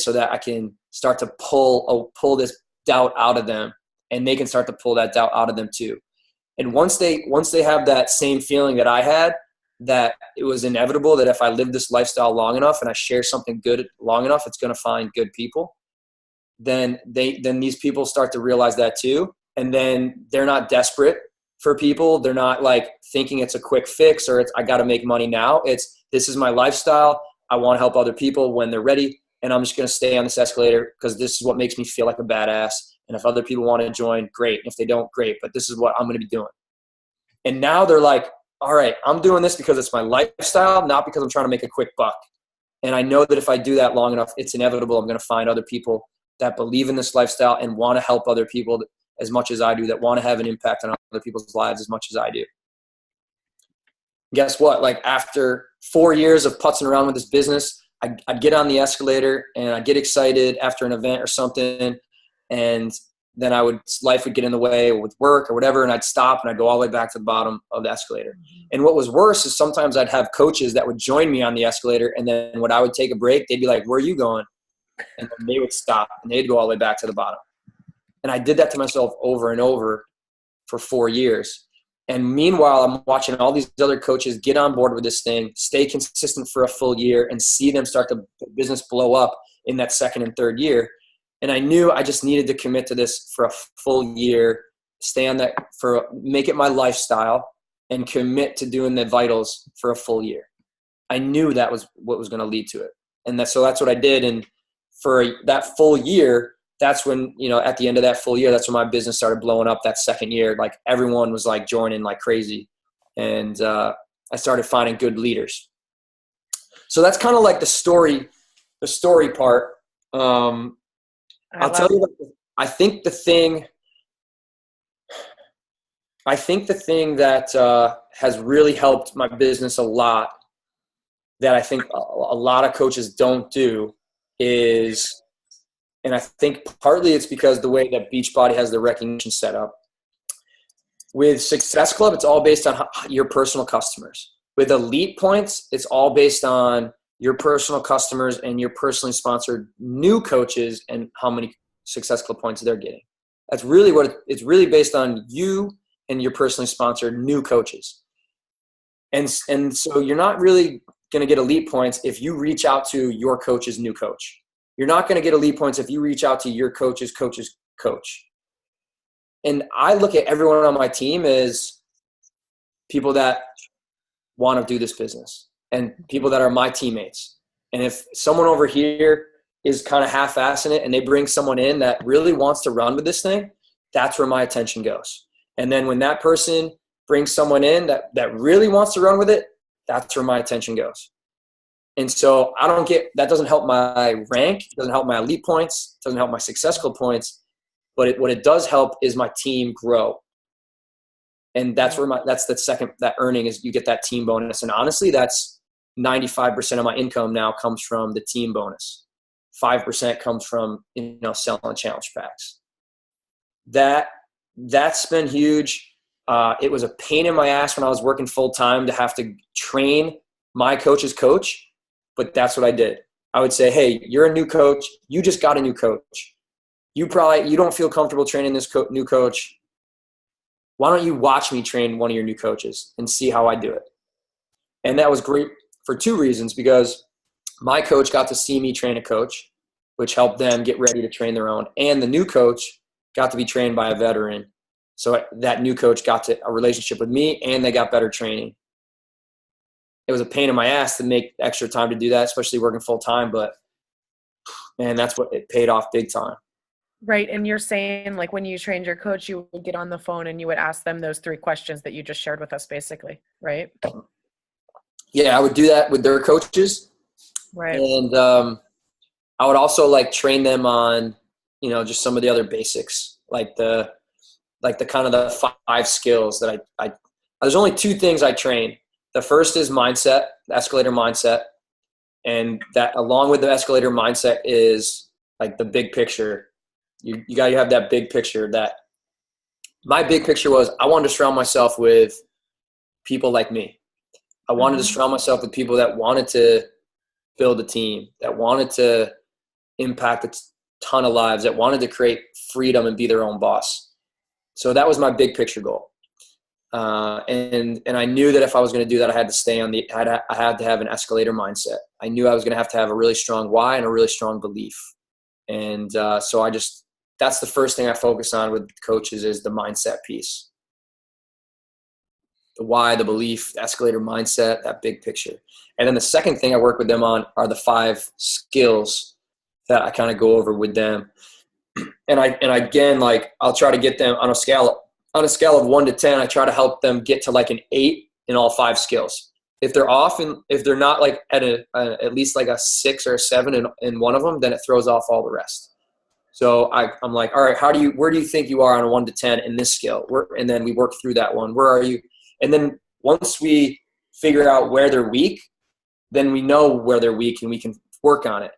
Speaker 2: So that I can start to pull this doubt out of them, and they can start to pull that doubt out of them too. And once they have that same feeling that I had, that it was inevitable that if I live this lifestyle long enough and I share something good long enough, it's going to find good people. Then these people start to realize that too. And then they're not desperate for people. They're not like thinking it's a quick fix or I got to make money now. This is my lifestyle. I want to help other people when they're ready. And I'm just going to stay on this escalator because this is what makes me feel like a badass. And if other people want to join, great. And if they don't, great. But this is what I'm going to be doing. And now they're like, all right, I'm doing this because it's my lifestyle, not because I'm trying to make a quick buck. And I know that if I do that long enough, it's inevitable. I'm going to find other people that believe in this lifestyle and want to help other people as much as I do, that want to have an impact on other people's lives as much as I do. Guess what? Like after 4 years of putzing around with this business, I'd get on the escalator and I'd get excited after an event or something. And then life would get in the way with work or whatever, and I'd stop and I'd go all the way back to the bottom of the escalator. And what was worse is sometimes I'd have coaches that would join me on the escalator, and then when I would take a break, they'd be like, "Where are you going?" And then they would stop and they'd go all the way back to the bottom. And I did that to myself over and over for 4 years. And meanwhile, I'm watching all these other coaches get on board with this thing, stay consistent for a full year, and see them start the business blow up in that second and third year. And I knew I just needed to commit to this for a full year, stay on that make it my lifestyle, and commit to doing the vitals for a full year. I knew that was what was going to lead to it. And so that's what I did. And for that full year, that's when, at the end of that full year, that's when my business started blowing up that second year. Like everyone was like joining like crazy. And I started finding good leaders. So that's kind of like the story part. I'll tell you, I think the thing that has really helped my business a lot, that I think a lot of coaches don't do is, and I think partly it's because the way that Beachbody has the recognition set up. With Success Club, it's all based on your personal customers. With Elite Points, it's all based on your personal customers and your personally sponsored new coaches and how many Success Club points they're getting. That's really it's really based on you and your personally sponsored new coaches. And so you're not really going to get elite points if you reach out to your coach's new coach. You're not going to get elite points if you reach out to your coach's coach. And I look at everyone on my team as people that want to do this business and people that are my teammates. And if someone over here is kind of half-assing it and they bring someone in that really wants to run with this thing, that's where my attention goes. And then when that person brings someone in that really wants to run with it, that's where my attention goes. And so that doesn't help my rank, it doesn't help my elite points, it doesn't help my Success Club points, but what it does help is my team grow. And that's that earning is you get that team bonus. And honestly, that's 95% of my income now comes from the team bonus. 5% comes from, selling challenge packs. That's been huge. It was a pain in my ass when I was working full time to have to train my coach's coach, but that's what I did. I would say, hey, you're a new coach. You just got a new coach. You don't feel comfortable training this new coach. Why don't you watch me train one of your new coaches and see how I do it? And that was great for 2 reasons, because my coach got to see me train a coach, which helped them get ready to train their own. And the new coach got to be trained by a veteran. So that new coach got a relationship with me, and they got better training. It was a pain in my ass to make extra time to do that, especially working full time. But man, that's what it paid off big time.
Speaker 1: Right. And you're saying like when you trained your coach, you would get on the phone and you would ask them those 3 questions that you just shared with us basically, right?
Speaker 2: Yeah, I would do that with their coaches.
Speaker 1: Right.
Speaker 2: And I would also like train them on, just some of the other basics, like the kind of the 5 skills that I there's only 2 things I train. The first is mindset, the escalator mindset. And that along with the escalator mindset is like the big picture. You got to have that big picture. That my big picture was I wanted to surround myself with people like me. I wanted to surround myself with people that wanted to build a team, that wanted to impact a ton of lives, that wanted to create freedom and be their own boss. So that was my big picture goal. And I knew that if I was going to do that, I had to stay on I had to have an escalator mindset. I knew I was going to have a really strong why and a really strong belief. And so that's the first thing I focus on with coaches is the mindset piece. The why, the belief, the escalator mindset, that big picture. And then the second thing I work with them on are the 5 skills that I kind of go over with them. And again, like I'll try to get them on a scale of 1 to 10, I try to help them get to like an 8 in all 5 skills. If they're off and if they're not like at least like a 6 or a 7 in one of them, then it throws off all the rest. So I'm like, all right, where do you think you are on a 1 to 10 in this skill? And then we work through that one. Where are you? And then once we figure out where they're weak, then we know where they're weak and we can work on it.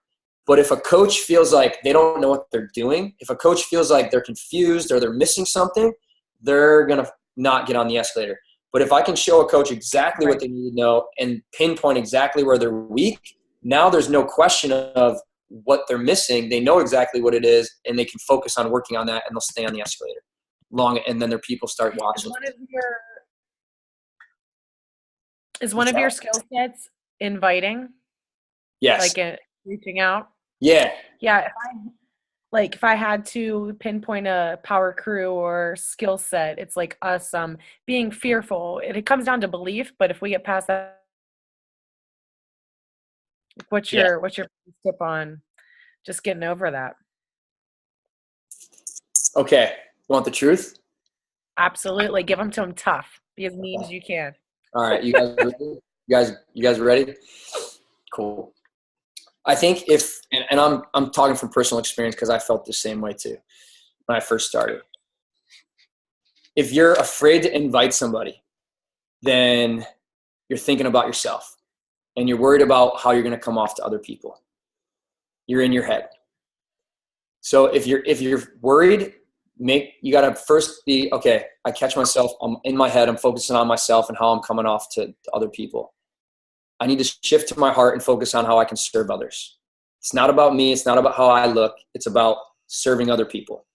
Speaker 2: But if a coach feels like they don't know what they're doing, if a coach feels like they're confused or they're missing something, they're going to not get on the escalator. But if I can show a coach exactly what they need to know and pinpoint exactly where they're weak, now there's no question of what they're missing. They know exactly what it is, and they can focus on working on that, and they'll stay on the escalator long. And then their people start watching.
Speaker 1: Is one of your skill sets inviting?
Speaker 2: Yes.
Speaker 1: Like reaching out?
Speaker 2: Yeah.
Speaker 1: Yeah. If I had to pinpoint a power crew or skill set, it's like us being fearful. It comes down to belief, but if we get past that, what's your tip on just getting over that?
Speaker 2: Okay. Want the truth?
Speaker 1: Absolutely. Give them to them tough. Be as mean as you can.
Speaker 2: All right. You guys ready? You guys ready? Cool. I think and I'm talking from personal experience because I felt the same way too when I first started. If you're afraid to invite somebody, then you're thinking about yourself and you're worried about how you're going to come off to other people. You're in your head. So if you're worried, you got to first be, okay, I catch myself, I'm in my head, I'm focusing on myself and how I'm coming off to other people. I need to shift to my heart and focus on how I can serve others. It's not about me. It's not about how I look. It's about serving other people.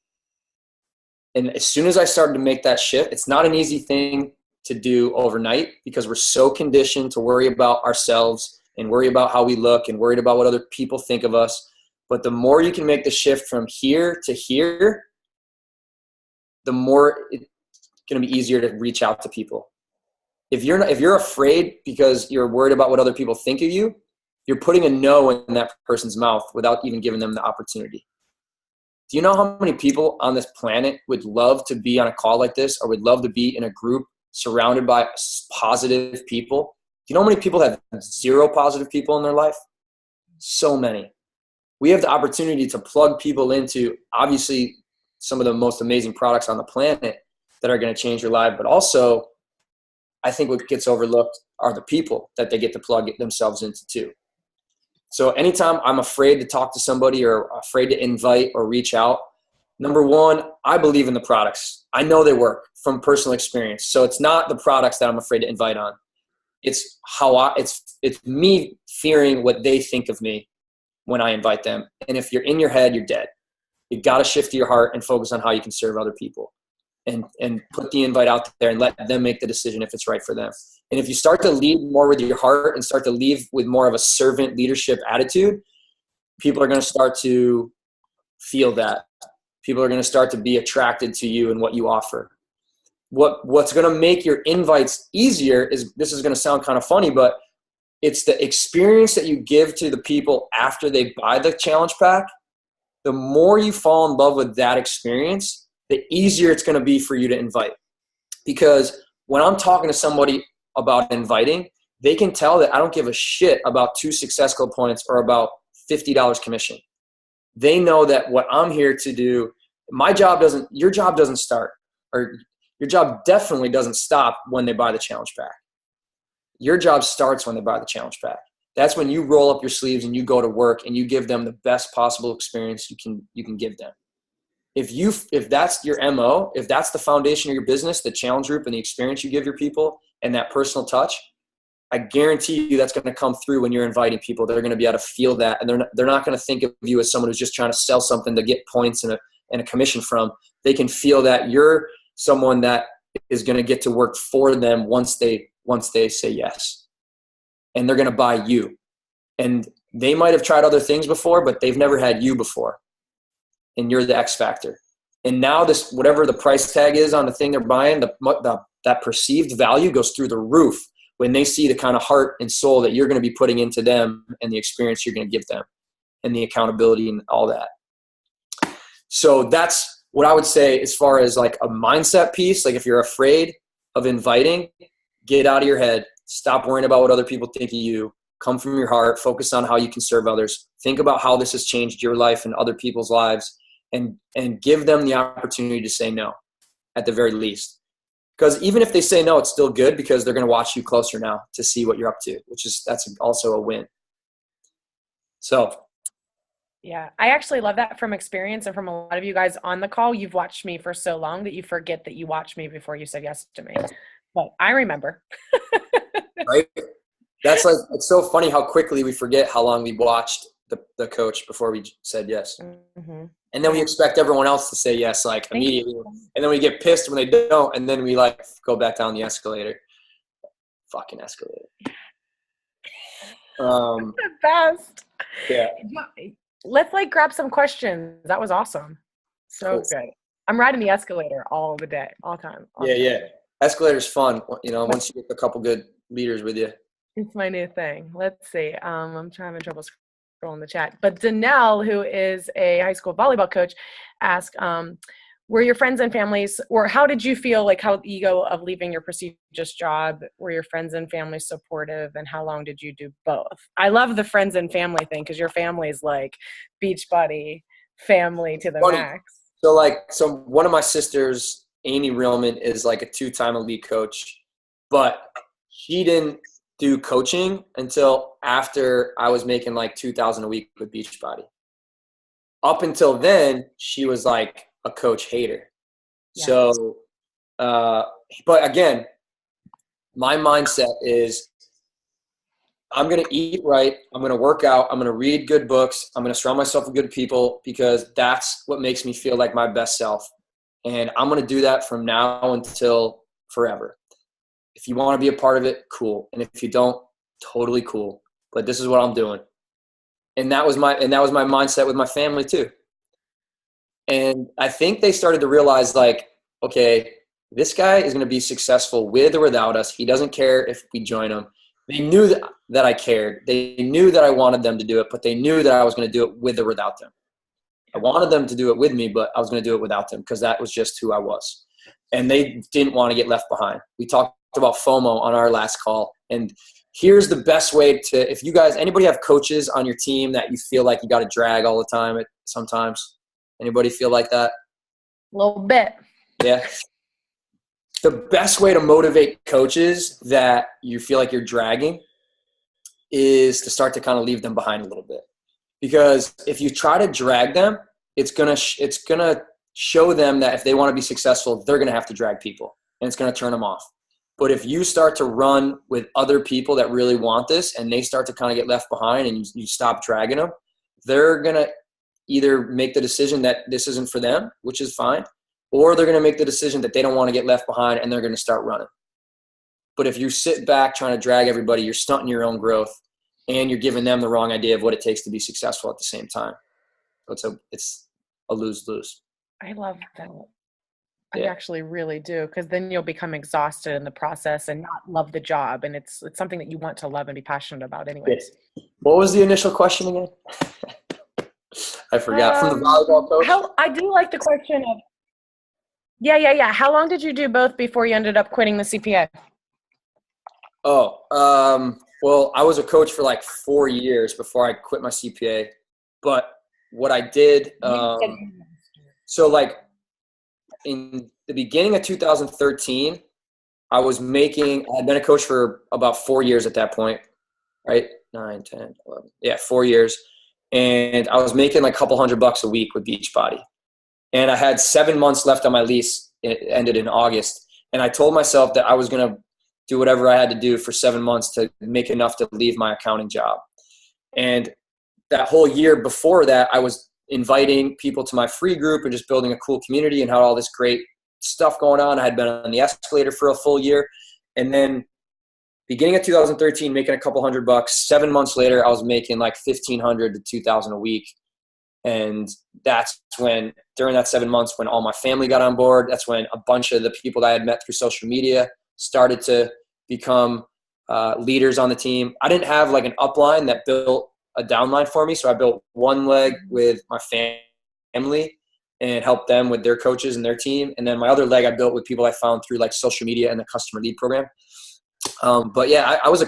Speaker 2: And as soon as I started to make that shift, it's not an easy thing to do overnight because we're so conditioned to worry about ourselves and worry about how we look and worried about what other people think of us. But the more you can make the shift from here to here, the more it's going to be easier to reach out to people. If you're afraid because you're worried about what other people think of you, you're putting a no in that person's mouth without even giving them the opportunity. Do you know how many people on this planet would love to be on a call like this or would love to be in a group surrounded by positive people? Do you know how many people have 0 positive people in their life? So many. We have the opportunity to plug people into obviously some of the most amazing products on the planet that are going to change your life, but also I think what gets overlooked are the people that they get to plug themselves into too. So anytime I'm afraid to talk to somebody or afraid to invite or reach out, number one, I believe in the products. I know they work from personal experience. So it's not the products that I'm afraid to invite on. It's it's me fearing what they think of me when I invite them. And if you're in your head, you're dead. You got to shift to your heart and focus on how you can serve other people. And put the invite out there and let them make the decision if it's right for them. And if you start to lead more with your heart and start to lead with more of a servant leadership attitude, people are going to start to feel that. People are going to start to be attracted to you and what you offer. What's going to make your invites easier is, this is going to sound kind of funny, but it's the experience that you give to the people after they buy the challenge pack. The more you fall in love with that experience, the easier it's going to be for you to invite. Because when I'm talking to somebody about inviting, they can tell that I don't give a shit about 2 Success Club points or about $50 commission. They know that what I'm here to do, your job doesn't start, or your job definitely doesn't stop when they buy the challenge pack. Your job starts when they buy the challenge pack. That's when you roll up your sleeves and you go to work and you give them the best possible experience you can give them. If that's your MO, if that's the foundation of your business, the challenge group and the experience you give your people and that personal touch, I guarantee you that's going to come through when you're inviting people. They're going to be able to feel that, and they're not going to think of you as someone who's just trying to sell something to get points and a commission from. They can feel that you're someone that is going to get to work for them once they say yes, and they're going to buy you. And they might have tried other things before, but they've never had you before, and you're the X factor. And now this, whatever the price tag is on the thing they're buying, that perceived value goes through the roof when they see the kind of heart and soul that you're going to be putting into them and the experience you're going to give them and the accountability and all that. So that's what I would say as far as like a mindset piece. Like if you're afraid of inviting, get out of your head. Stop worrying about what other people think of you. Come from your heart. Focus on how you can serve others. Think about how this has changed your life and other people's lives, and give them the opportunity to say no at the very least. Because even if they say no, it's still good because they're going to watch you closer now to see what you're up to, that's also a win. So.
Speaker 1: Yeah, I actually love that from experience and from a lot of you guys on the call. You've watched me for so long that you forget that you watched me before you said yes to me. But I remember.
Speaker 2: Right? That's like, it's so funny how quickly we forget how long we watched the coach before we said yes.
Speaker 1: Mm-hmm.
Speaker 2: And then we expect everyone else to say yes, like immediately. And then we get pissed when they don't. And then we like go back down the escalator. Fucking escalator.
Speaker 1: The best.
Speaker 2: Yeah.
Speaker 1: Let's like grab some questions. That was awesome. So cool. Good. I'm riding the escalator all the day, all time.
Speaker 2: Yeah. Escalator's fun. You know, once you get a couple good leaders with you.
Speaker 1: It's my new thing. Let's see. I'm having trouble scrolling the chat. But Danelle, who is a high school volleyball coach, asked, were your friends and families, or how did you feel like how the ego of leaving your prestigious job? Were your friends and family supportive, and how long did you do both? I love the friends and family thing because your family is like Beachbody family to the max.
Speaker 2: So one of my sisters, Amy Reelman, is like a 2-time elite coach, but she didn't do coaching until after I was making like $2,000 a week with Beachbody. Up until then, she was like a coach hater. Yeah. So, but again, my mindset is I'm going to eat right. I'm going to work out. I'm going to read good books. I'm going to surround myself with good people because that's what makes me feel like my best self. And I'm going to do that from now until forever. If you want to be a part of it, cool. And if you don't, totally cool. But this is what I'm doing. And that was my mindset with my family too. And I think they started to realize like, okay, this guy is going to be successful with or without us. He doesn't care if we join him. They knew that I cared. They knew that I wanted them to do it, but they knew that I was going to do it with or without them. I wanted them to do it with me, but I was going to do it without them because that was just who I was. And they didn't want to get left behind. We talked about FOMO on our last call. And here's the best way to, if you guys, anybody have coaches on your team that you feel like you got to drag all the time sometimes? Anybody feel like that?
Speaker 1: A little bit.
Speaker 2: Yeah. The best way to motivate coaches that you feel like you're dragging is to start to kind of leave them behind a little bit. Because if you try to drag them, it's gonna show them that if they want to be successful, they're gonna have to drag people, and it's gonna turn them off. But if you start to run with other people that really want this, and they start to kind of get left behind, and you stop dragging them, they're gonna either make the decision that this isn't for them, which is fine, or they're gonna make the decision that they don't want to get left behind, and they're gonna start running. But if you sit back trying to drag everybody, you're stunting your own growth. And you're giving them the wrong idea of what it takes to be successful at the same time. So it's a lose-lose.
Speaker 1: I love that. I actually really do, because then you'll become exhausted in the process and not love the job. And it's something that you want to love and be passionate about anyways.
Speaker 2: What was the initial question again? I forgot. From the volleyball coach?
Speaker 1: I do like the question of, yeah. How long did you do both before you ended up quitting the CPA?
Speaker 2: Well, I was a coach for like 4 years before I quit my CPA. But what I did, so like in the beginning of 2013, I had been a coach for about 4 years at that point, right? 9, 10, 11. Yeah, 4 years. And I was making like a couple $100 a week with Beachbody. And I had 7 months left on my lease. It ended in August. And I told myself that I was going to do whatever I had to do for 7 months to make enough to leave my accounting job. And that whole year before that, I was inviting people to my free group and just building a cool community and had all this great stuff going on. I had been on the escalator for a full year. And then beginning of 2013, making a couple $100. 7 months later, I was making like 1,500 to 2,000 a week. And that's when, during that 7 months, when all my family got on board, that's when a bunch of the people that I had met through social media started to become leaders on the team. I didn't have like an upline that built a downline for me. So I built one leg with my family and helped them with their coaches and their team. And then my other leg I built with people I found through like social media and the customer lead program. But yeah, I was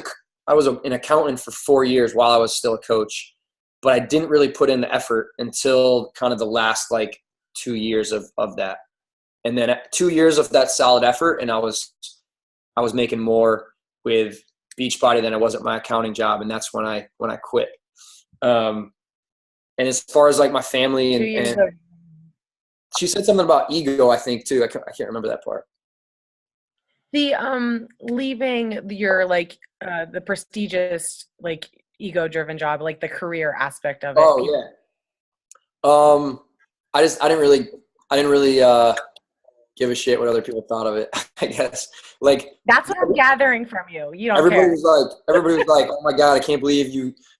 Speaker 2: an accountant for 4 years while I was still a coach, but I didn't really put in the effort until kind of the last like 2 years of that. And then 2 years of that solid effort, and I was making more with Beachbody than I was at my accounting job, and that's when I quit. And as far as like my family and she said something about ego, I think too. I can't remember that part.
Speaker 1: The leaving your like the prestigious like ego driven job, like the career aspect of it.
Speaker 2: Oh yeah. I didn't really give a shit what other people thought of it. I guess like
Speaker 1: that's what I'm gathering from you. You don't
Speaker 2: everybody
Speaker 1: care.
Speaker 2: Everybody was like, oh my God, I can't believe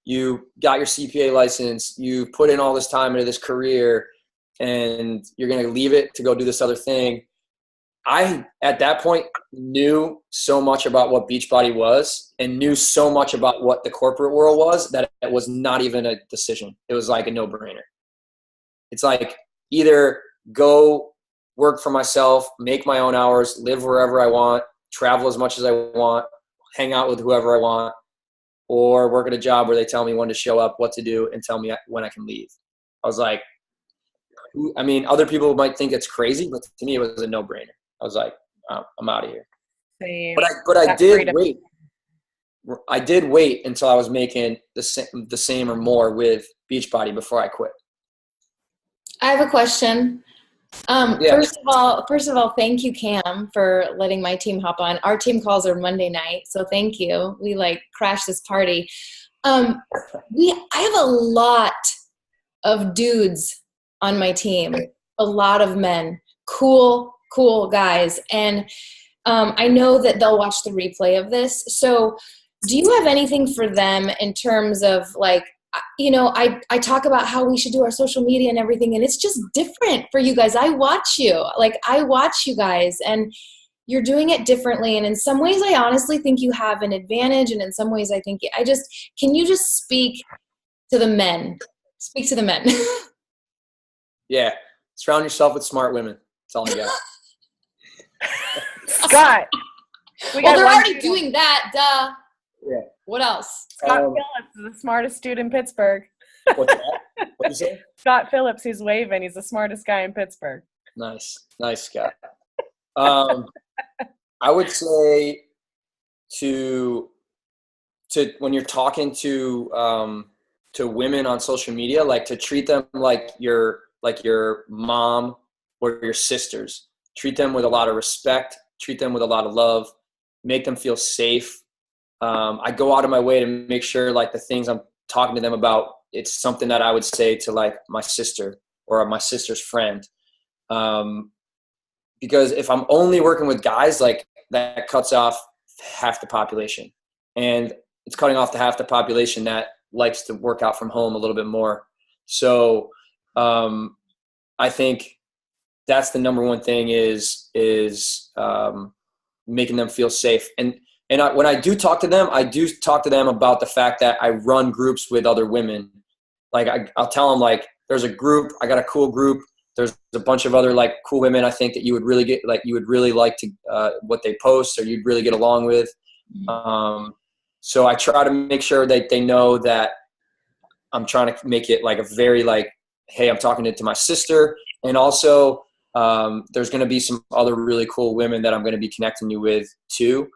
Speaker 2: you got your CPA license. You put in all this time into this career and you're going to leave it to go do this other thing. I, at that point, knew so much about what Beachbody was and knew so much about what the corporate world was that it was not even a decision. It was like a no-brainer. It's like either go work for myself, make my own hours, live wherever I want, travel as much as I want, hang out with whoever I want, or work at a job where they tell me when to show up, what to do, and tell me when I can leave. I was like, I mean, other people might think it's crazy, but to me, it was a no-brainer. I was like, oh, I'm out of here.
Speaker 1: Same.
Speaker 2: But I did wait. I did wait until I was making the same or more with Beachbody before I quit.
Speaker 3: I have a question.
Speaker 2: Yeah.
Speaker 3: First of all, thank you, Cam, for letting my team hop on. Our team calls are Monday night, so thank you. We like crash this party. I have a lot of dudes on my team, a lot of men, cool guys, and I know that they'll watch the replay of this. So, do you have anything for them in terms of like, you know, I talk about how we should do our social media and everything, and it's just different for you guys. I watch you guys, and you're doing it differently. And in some ways, I honestly think you have an advantage, and in some ways, I think can you just speak to the men? Speak to the men.
Speaker 2: Yeah, surround yourself with smart women. That's all I got.
Speaker 1: Scott.
Speaker 3: Well, they're already doing that. Duh.
Speaker 2: Yeah.
Speaker 3: What else?
Speaker 1: Scott Phillips is the smartest dude in Pittsburgh.
Speaker 2: What's that? What'd you say?
Speaker 1: Scott Phillips, he's waving. He's the smartest guy in Pittsburgh.
Speaker 2: Nice, Scott. I would say to when you're talking to women on social media, like to treat them like your mom or your sisters. Treat them with a lot of respect. Treat them with a lot of love. Make them feel safe. I go out of my way to make sure like the things I'm talking to them about, it's something that I would say to like my sister or my sister's friend. Because if I'm only working with guys, like that cuts off half the population, and it's cutting off the half the population that likes to work out from home a little bit more. So I think that's the number one thing is making them feel safe. And when I do talk to them, I do talk to them about the fact that I run groups with other women. Like I'll tell them like, there's a group, I got a cool group. There's a bunch of other like cool women I think that you would really like to what they post or you'd really get along with. So I try to make sure that they know that I'm trying to make it like a very like, hey, I'm talking to my sister. And also there's going to be some other really cool women that I'm going to be connecting you with too.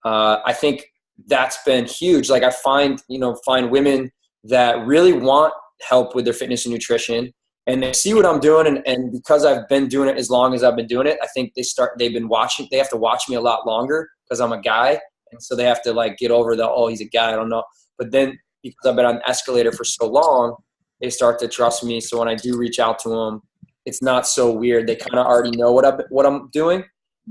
Speaker 2: I think that's been huge. Like I find women that really want help with their fitness and nutrition, and they see what I'm doing. And because I've been doing it as long as I've been doing it, I think they have to watch me a lot longer because I'm a guy. And so they have to like get over oh, he's a guy, I don't know. But then because I've been on the escalator for so long, they start to trust me. So when I do reach out to them, it's not so weird. They kind of already know what I'm doing.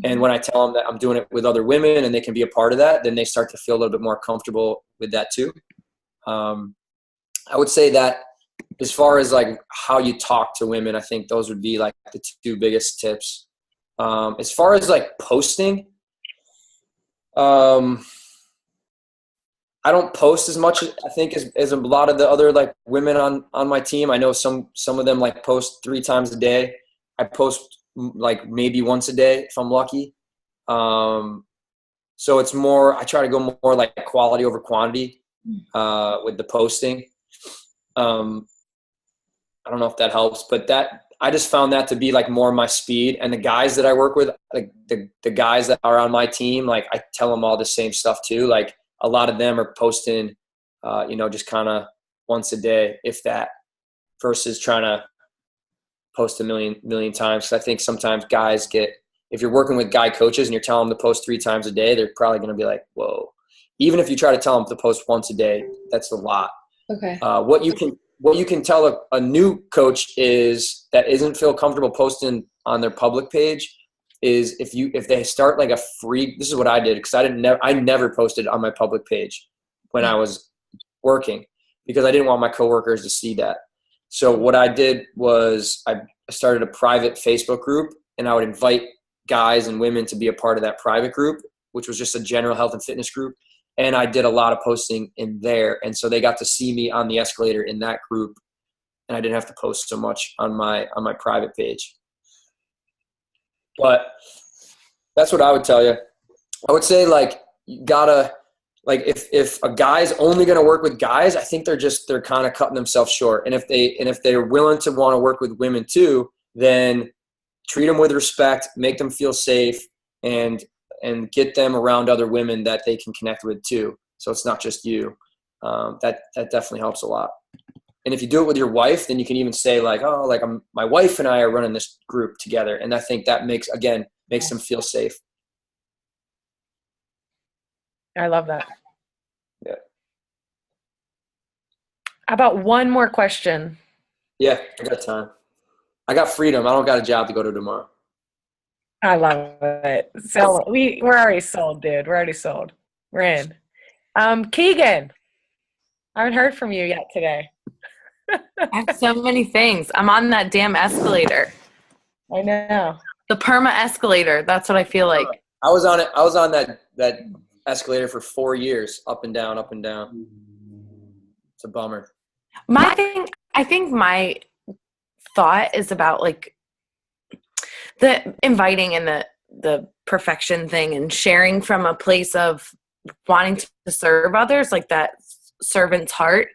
Speaker 2: And when I tell them that I'm doing it with other women and they can be a part of that, then they start to feel a little bit more comfortable with that too. I would say that as far as like how you talk to women, I think those would be like the two biggest tips. As far as like posting, I don't post as much, I think, as a lot of the other like women on my team. I know some of them like post 3 times a day. I post like maybe once a day if I'm lucky. So it's more, I try to go more like quality over quantity with the posting. I don't know if that helps, but that I just found that to be like more my speed. And the guys that I work with, like the guys that are on my team, like I tell them all the same stuff too. Like a lot of them are posting, just kind of once a day, if that, versus trying to post a million times. Cause I think sometimes guys if you're working with guy coaches and you're telling them to post 3 times a day, they're probably going to be like, whoa. Even if you try to tell them to post once a day, that's a lot.
Speaker 3: Okay.
Speaker 2: What you can tell a new coach is that isn't feel comfortable posting on their public page is if they start like a free, this is what I did, because I never posted on my public page when I was working because I didn't want my coworkers to see that. So what I did was I started a private Facebook group, and I would invite guys and women to be a part of that private group, which was just a general health and fitness group. And I did a lot of posting in there. And so they got to see me on the escalator in that group. And I didn't have to post so much on my private page. But that's what I would tell you. I would say like, you gotta, like if a guy's only going to work with guys, I think they're kind of cutting themselves short. And if they're willing to want to work with women too, then treat them with respect, make them feel safe, and get them around other women that they can connect with too. So it's not just you. That definitely helps a lot. And if you do it with your wife, then you can even say like, oh, like my wife and I are running this group together. And I think that makes them feel safe.
Speaker 1: I love that.
Speaker 2: Yeah.
Speaker 1: How about one more question?
Speaker 2: Yeah, I got time. I got freedom. I don't got a job to go to tomorrow.
Speaker 1: I love it. So we're already sold, dude. We're already sold. We're in. Keegan, I haven't heard from you yet today.
Speaker 4: I have so many things. I'm on that damn escalator.
Speaker 1: I know.
Speaker 4: The perma escalator. That's what I feel like.
Speaker 2: I was on it. I was on that escalator for 4 years, up and down, up and down. It's a bummer.
Speaker 4: I think my thought is about like the inviting and the perfection thing and sharing from a place of wanting to serve others, like that servant's heart,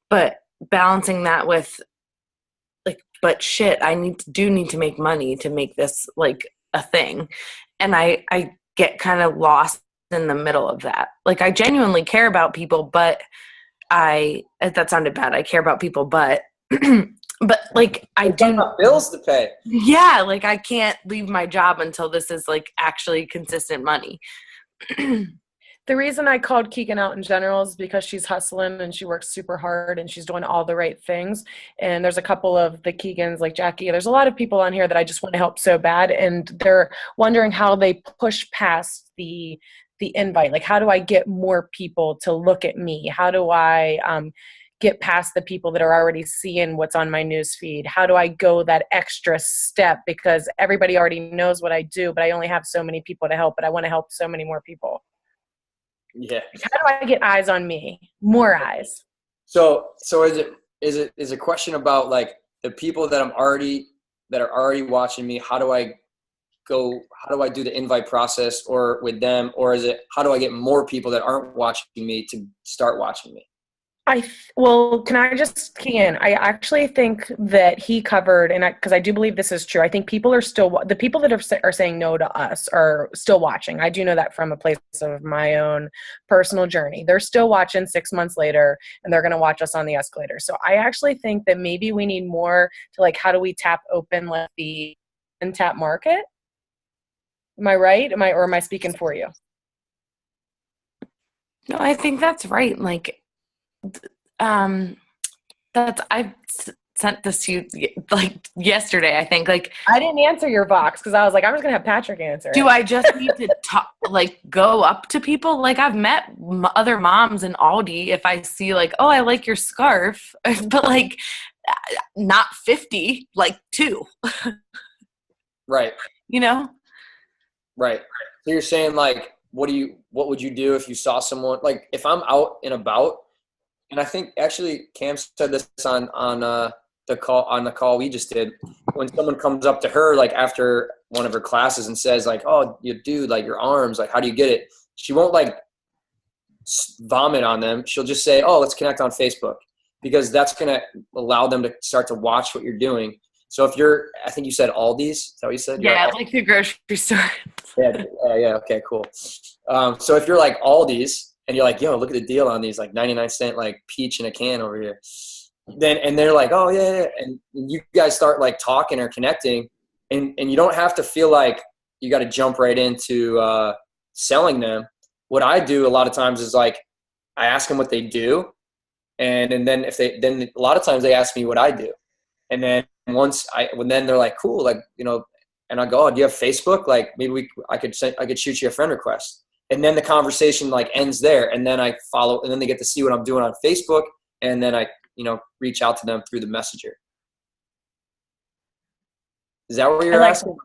Speaker 4: but balancing that with like, but shit, I need to make money to make this like a thing. And I get kind of lost in the middle of that. Like I genuinely care about people, but that sounded bad. I care about people, but like I do
Speaker 2: have bills to pay.
Speaker 4: Yeah. Like I can't leave my job until this is like actually consistent money.
Speaker 1: The reason I called Keegan out in general is because she's hustling and she works super hard and she's doing all the right things. And there's a couple of the Keegans like Jackie. There's a lot of people on here that I just want to help so bad. And they're wondering how they push past the invite. Like, how do I get more people to look at me? How do I get past the people that are already seeing what's on my news feed? How do I go that extra step? Because everybody already knows what I do, but I only have so many people to help, but I want to help so many more people.
Speaker 2: Yeah.
Speaker 1: How do I get eyes on me? More eyes.
Speaker 2: So is a question about like the people that are already watching me? How do I how do I do the invite process or with them? Or is it, how do I get more people that aren't watching me to start watching me?
Speaker 1: Well, can I just key in? I actually think that he covered, and because I do believe this is true, I think people are still, the people that are saying no to us are still watching. I do know that from a place of my own personal journey. They're still watching 6 months later, and they're going to watch us on the escalator. So I actually think that maybe we need more to, like, how do we tap open like the untapped market? Am I right? Or am I speaking for you?
Speaker 4: No, I think that's right. Like, I sent this to you like yesterday, I think. Like,
Speaker 1: I didn't answer your box because I was like, I'm just gonna have Patrick answer it.
Speaker 4: do I just need to like go up to people? Like, I've met other moms in Aldi. If I see like, oh, I like your scarf, but like not 50, like 2.
Speaker 2: Right.
Speaker 4: You know?
Speaker 2: Right. So you're saying like, what would you do if you saw someone, like if I'm out and about, and I think actually Cam said this on the call we just did, when someone comes up to her like after one of her classes and says like, oh, you dude, like your arms, like how do you get it? She won't like vomit on them. She'll just say, oh, let's connect on Facebook, because that's going to allow them to start to watch what you're doing. So if you're, I think you said Aldi's, is that what you said?
Speaker 4: Yeah, like the grocery store.
Speaker 2: Yeah. Okay, cool. So if you're like Aldi's and you're like, yo, look at the deal on these, like 99-cent, like peach in a can over here. And they're like, oh yeah. And you guys start like talking or connecting, and you don't have to feel like you got to jump right into selling them. What I do a lot of times is like, I ask them what they do. And then then a lot of times they ask me what I do. And then then they're like, cool, like, you know, and I go, oh, do you have Facebook? Like maybe I could shoot you a friend request. And then the conversation like ends there. And then I follow, and then they get to see what I'm doing on Facebook. And then I, you know, reach out to them through the messenger. Is that what you're asking?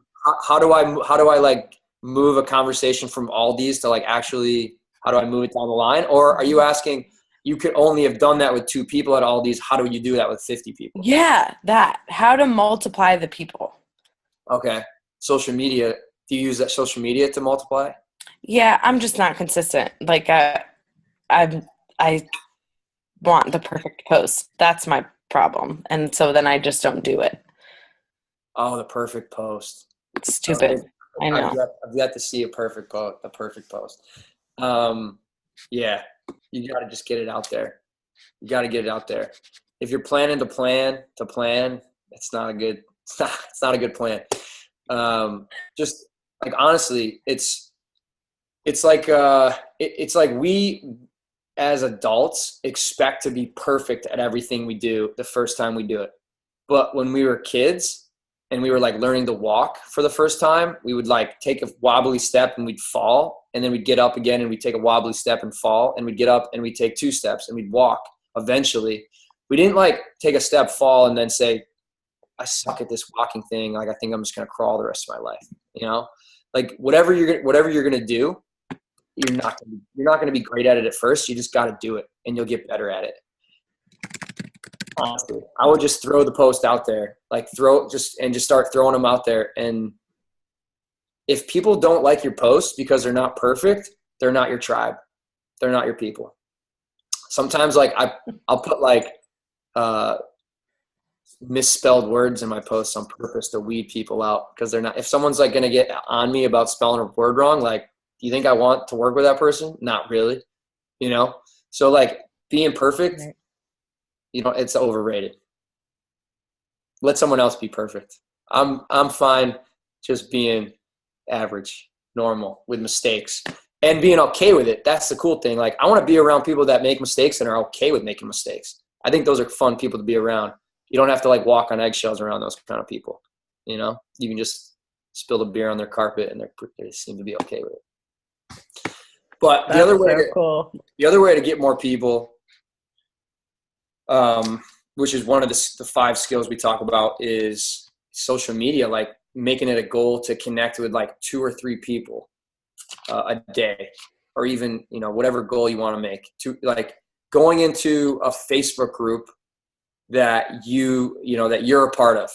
Speaker 2: How do I like move a conversation from Aldi's to like actually, how do I move it down the line? Or are you asking, you could only have done that with 2 people at Aldi's, how do you do that with 50 people?
Speaker 4: Yeah, that. How to multiply the people.
Speaker 2: Okay. Social media. Do you use that social media to multiply?
Speaker 4: Yeah, I'm just not consistent. Like, I want the perfect post. That's my problem. And so then I just don't do it.
Speaker 2: Oh, the perfect post.
Speaker 4: It's stupid. I know.
Speaker 2: I've yet to see a perfect post. Yeah, you got to just get it out there. You got to get it out there. If you're planning to plan, it's not a good plan. Just like, honestly, it's like we as adults expect to be perfect at everything we do the first time we do it. But when we were kids and we were like learning to walk for the first time, we would like take a wobbly step and we'd fall, and then we'd get up again and we'd take a wobbly step and fall, and we'd get up and we'd take 2 steps and we'd walk. Eventually, we didn't like take a step, fall, and then say, I suck at this walking thing. Like, I think I'm just going to crawl the rest of my life. You know, like whatever you're going to do, you're not going to be great at it at first. You just got to do it and you'll get better at it. Honestly, I would just throw the post out there, like just start throwing them out there. And if people don't like your posts because they're not perfect, they're not your tribe. They're not your people. Sometimes like I'll put like misspelled words in my posts on purpose to weed people out, because they're not, if someone's like going to get on me about spelling a word wrong, like, do you think I want to work with that person? Not really, you know? So like being perfect, you know, it's overrated. Let someone else be perfect. I'm fine just being average, normal, with mistakes, and being okay with it. That's the cool thing. Like, I want to be around people that make mistakes and are okay with making mistakes. I think those are fun people to be around. You don't have to like walk on eggshells around those kind of people. You know, you can just spill the beer on their carpet and they seem to be okay with it. But the other way to get more people, which is one of the 5 skills we talk about, is social media. Like making it a goal to connect with like 2 or 3 people a day, or even, you know, whatever goal you want to make. To like going into a Facebook group that that you're a part of.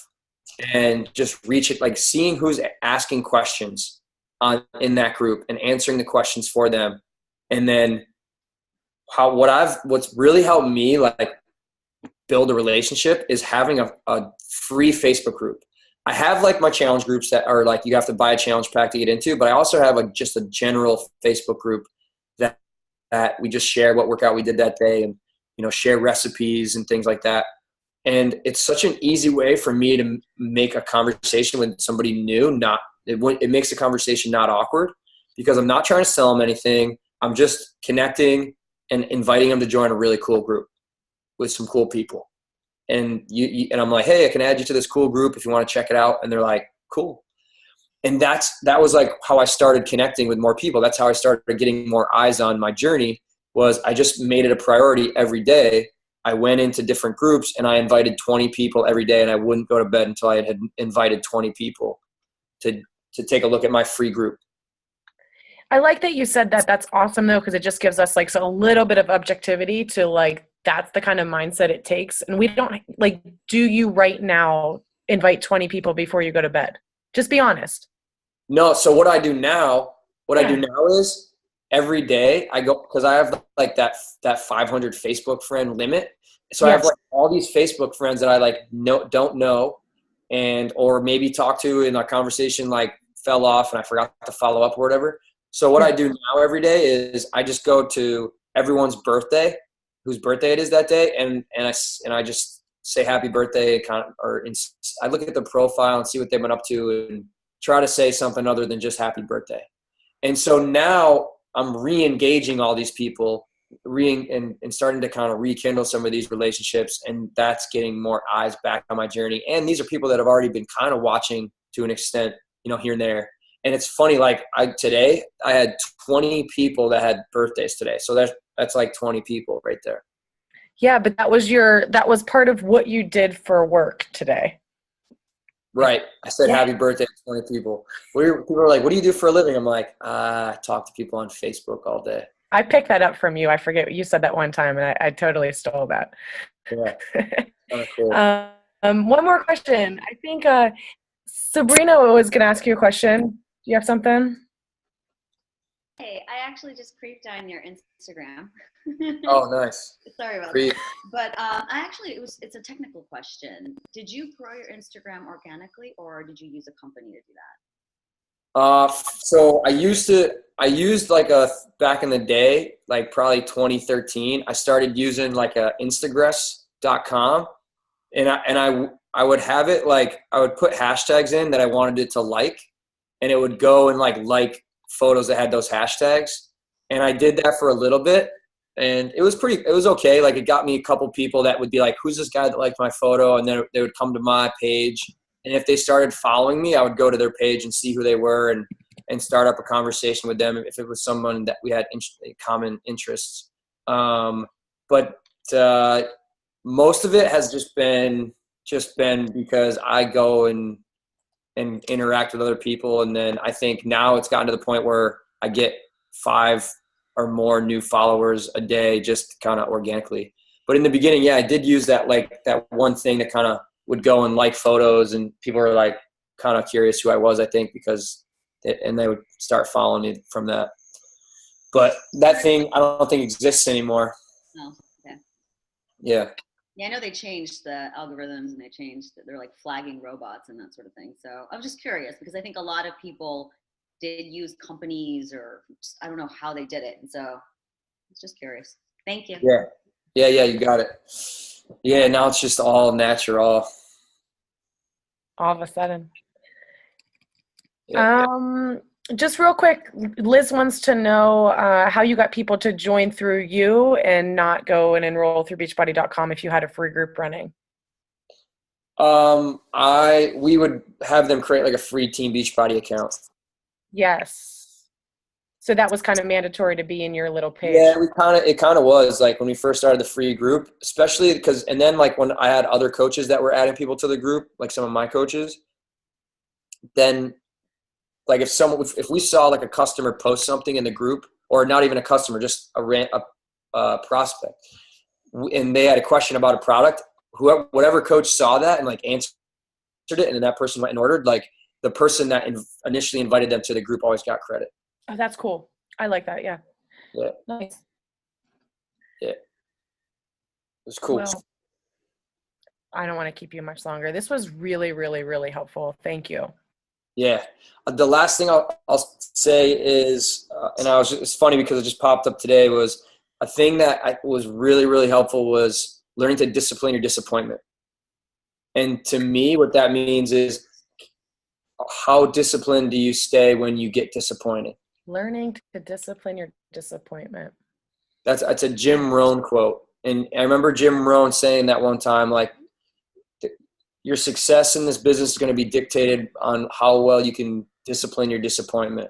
Speaker 2: and just reach it, like seeing who's asking questions in that group and answering the questions for them. And then what's really helped me like build a relationship is having a free Facebook group. I have like my challenge groups that are like, you have to buy a challenge pack to get into, but I also have like just a general Facebook group that we just share what workout we did that day and, share recipes and things like that. And it's such an easy way for me to make a conversation with somebody new. It makes the conversation not awkward because I'm not trying to sell them anything. I'm just connecting and inviting them to join a really cool group with some cool people. And and I'm like, hey, I can add you to this cool group if you want to check it out. And they're like, cool. And that was like how I started connecting with more people. That's how I started getting more eyes on my journey. Was I just made it a priority every day. I went into different groups and I invited 20 people every day, and I wouldn't go to bed until I had invited 20 people to take a look at my free group.
Speaker 1: I like that you said that. That's awesome though, because it just gives us like a little bit of objectivity to like, that's the kind of mindset it takes. And we don't like, do you right now invite 20 people before you go to bed? Just be honest.
Speaker 2: No. So what I do now is every day I go, because I have like that 500 Facebook friend limit. So yes. I have like all these Facebook friends that I like don't know, or maybe talk to in a conversation like fell off and I forgot to follow up or whatever. So what I do now every day is I just go to everyone's birthday, whose birthday it is that day, and I just say happy birthday, I look at the profile and see what they've been up to and try to say something other than just happy birthday. And so now I'm re-engaging all these people and starting to kind of rekindle some of these relationships, and that's getting more eyes back on my journey. And these are people that have already been kind of watching to an extent, here and there. And it's funny, like today I had 20 people that had birthdays today. So that's like 20 people right there.
Speaker 1: Yeah, but that was part of what you did for work today.
Speaker 2: Right. I said happy birthday to 20 people. People are like, what do you do for a living? I'm like, I talk to people on Facebook all day.
Speaker 1: I picked that up from you. I forget, you said that one time and I totally stole that.
Speaker 2: Yeah. Cool.
Speaker 1: One more question. I think Sabrina was going to ask you a question. Do you have something?
Speaker 5: Hey, I actually just creeped on your Instagram.
Speaker 2: Oh, nice.
Speaker 5: Sorry about that. But it's a technical question. Did you grow your Instagram organically, or did you use a company to do that?
Speaker 2: So I used like back in the day, like probably 2013, I started using like a Instagress.com, and I would have it like, I would put hashtags in that I wanted it to like, and it would go and like photos that had those hashtags. And I did that for a little bit, and it was okay. Like it got me a couple people that would be like, who's this guy that liked my photo? And then they would come to my page. And if they started following me, I would go to their page and see who they were and start up a conversation with them if it was someone that we had common interests. But most of it has just been because I go and interact with other people. And then I think now it's gotten to the point where I get 5 or more new followers a day, just kind of organically. But in the beginning, I did use that one thing that kind of would go and like photos, and people were like kind of curious who I was, I think, and they would start following me from that. But that thing, I don't think exists anymore.
Speaker 5: Oh, okay.
Speaker 2: Yeah.
Speaker 5: Yeah, I know they changed the algorithms, and they're like flagging robots and that sort of thing. So I was just curious because I think a lot of people did use companies, or I don't know how they did it. And so I was just curious. Thank you.
Speaker 2: Yeah, you got it. Yeah, now it's just all natural.
Speaker 1: All of a sudden.
Speaker 2: Yeah.
Speaker 1: Just real quick, Liz wants to know how you got people to join through you and not go and enroll through Beachbody.com if you had a free group running.
Speaker 2: We would have them create like a free Team Beachbody account.
Speaker 1: Yes. So that was kind of mandatory to be in your little page.
Speaker 2: Yeah, it kind of was like when we first started the free group, especially and then like when I had other coaches that were adding people to the group, like some of my coaches, then like if we saw like a customer post something in the group, or not even a customer, just a prospect, and they had a question about a product, whatever coach saw that and like answered it, and then that person went and ordered, like the person that initially invited them to the group always got credit.
Speaker 1: Oh, that's cool. I like that. Yeah.
Speaker 2: Yeah.
Speaker 1: Nice.
Speaker 2: Yeah. It was cool.
Speaker 1: Well, I don't want to keep you much longer. This was really, really, really helpful. Thank you.
Speaker 2: Yeah. The last thing I'll say is, and it's funny because it just popped up today, was a thing that was really, really helpful was learning to discipline your disappointment. And to me, what that means is, how disciplined do you stay when you get disappointed?
Speaker 1: Learning to discipline your disappointment.
Speaker 2: That's a Jim Rohn quote. And I remember Jim Rohn saying that one time, like, your success in this business is going to be dictated on how well you can discipline your disappointment.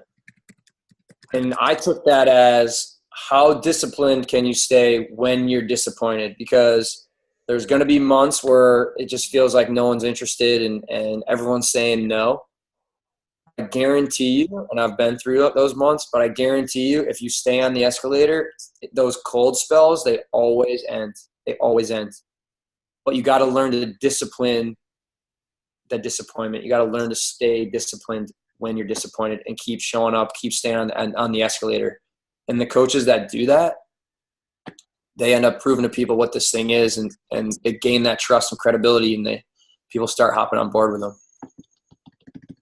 Speaker 2: And I took that as, how disciplined can you stay when you're disappointed? Because there's going to be months where it just feels like no one's interested and everyone's saying no. I guarantee you, and I've been through those months, but I guarantee you, if you stay on the escalator, those cold spells, they always end. They always end. But you got to learn to discipline that disappointment. You got to learn to stay disciplined when you're disappointed and keep showing up, keep staying on the escalator. And the coaches that do that, they end up proving to people what this thing is, and they gain that trust and credibility, and people start hopping on board with them.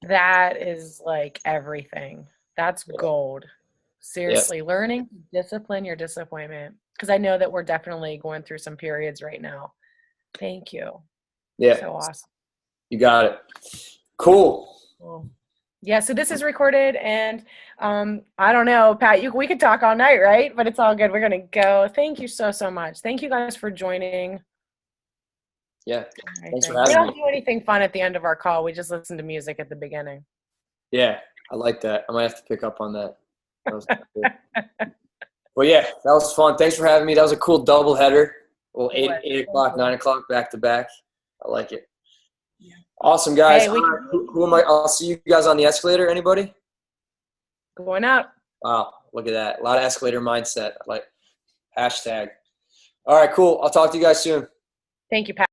Speaker 1: That is like everything. That's gold. Seriously, learning to discipline your disappointment. Because I know that we're definitely going through some periods right now. Thank you.
Speaker 2: Yeah.
Speaker 1: So awesome.
Speaker 2: You got it. Cool.
Speaker 1: Yeah, so this is recorded, and I don't know, Pat, we could talk all night, right? But it's all good. We're going to go. Thank you so, so much. Thank you guys for joining.
Speaker 2: Yeah. Thanks for
Speaker 1: We
Speaker 2: having
Speaker 1: don't
Speaker 2: me.
Speaker 1: do anything fun at the end of our call. We just listen to music at the beginning.
Speaker 2: Yeah, I like that. I might have to pick up on that. That was cool. Well, yeah, that was fun. Thanks for having me. That was a cool double header. Well, 8 o'clock, 9 o'clock, back to back. I like it. Yeah. Awesome, guys.
Speaker 1: Hey,
Speaker 2: who am I? I'll see you guys on the escalator. Anybody?
Speaker 1: Going up.
Speaker 2: Wow, look at that. A lot of escalator mindset. Like hashtag. All right, cool. I'll talk to you guys soon.
Speaker 1: Thank you, Pat.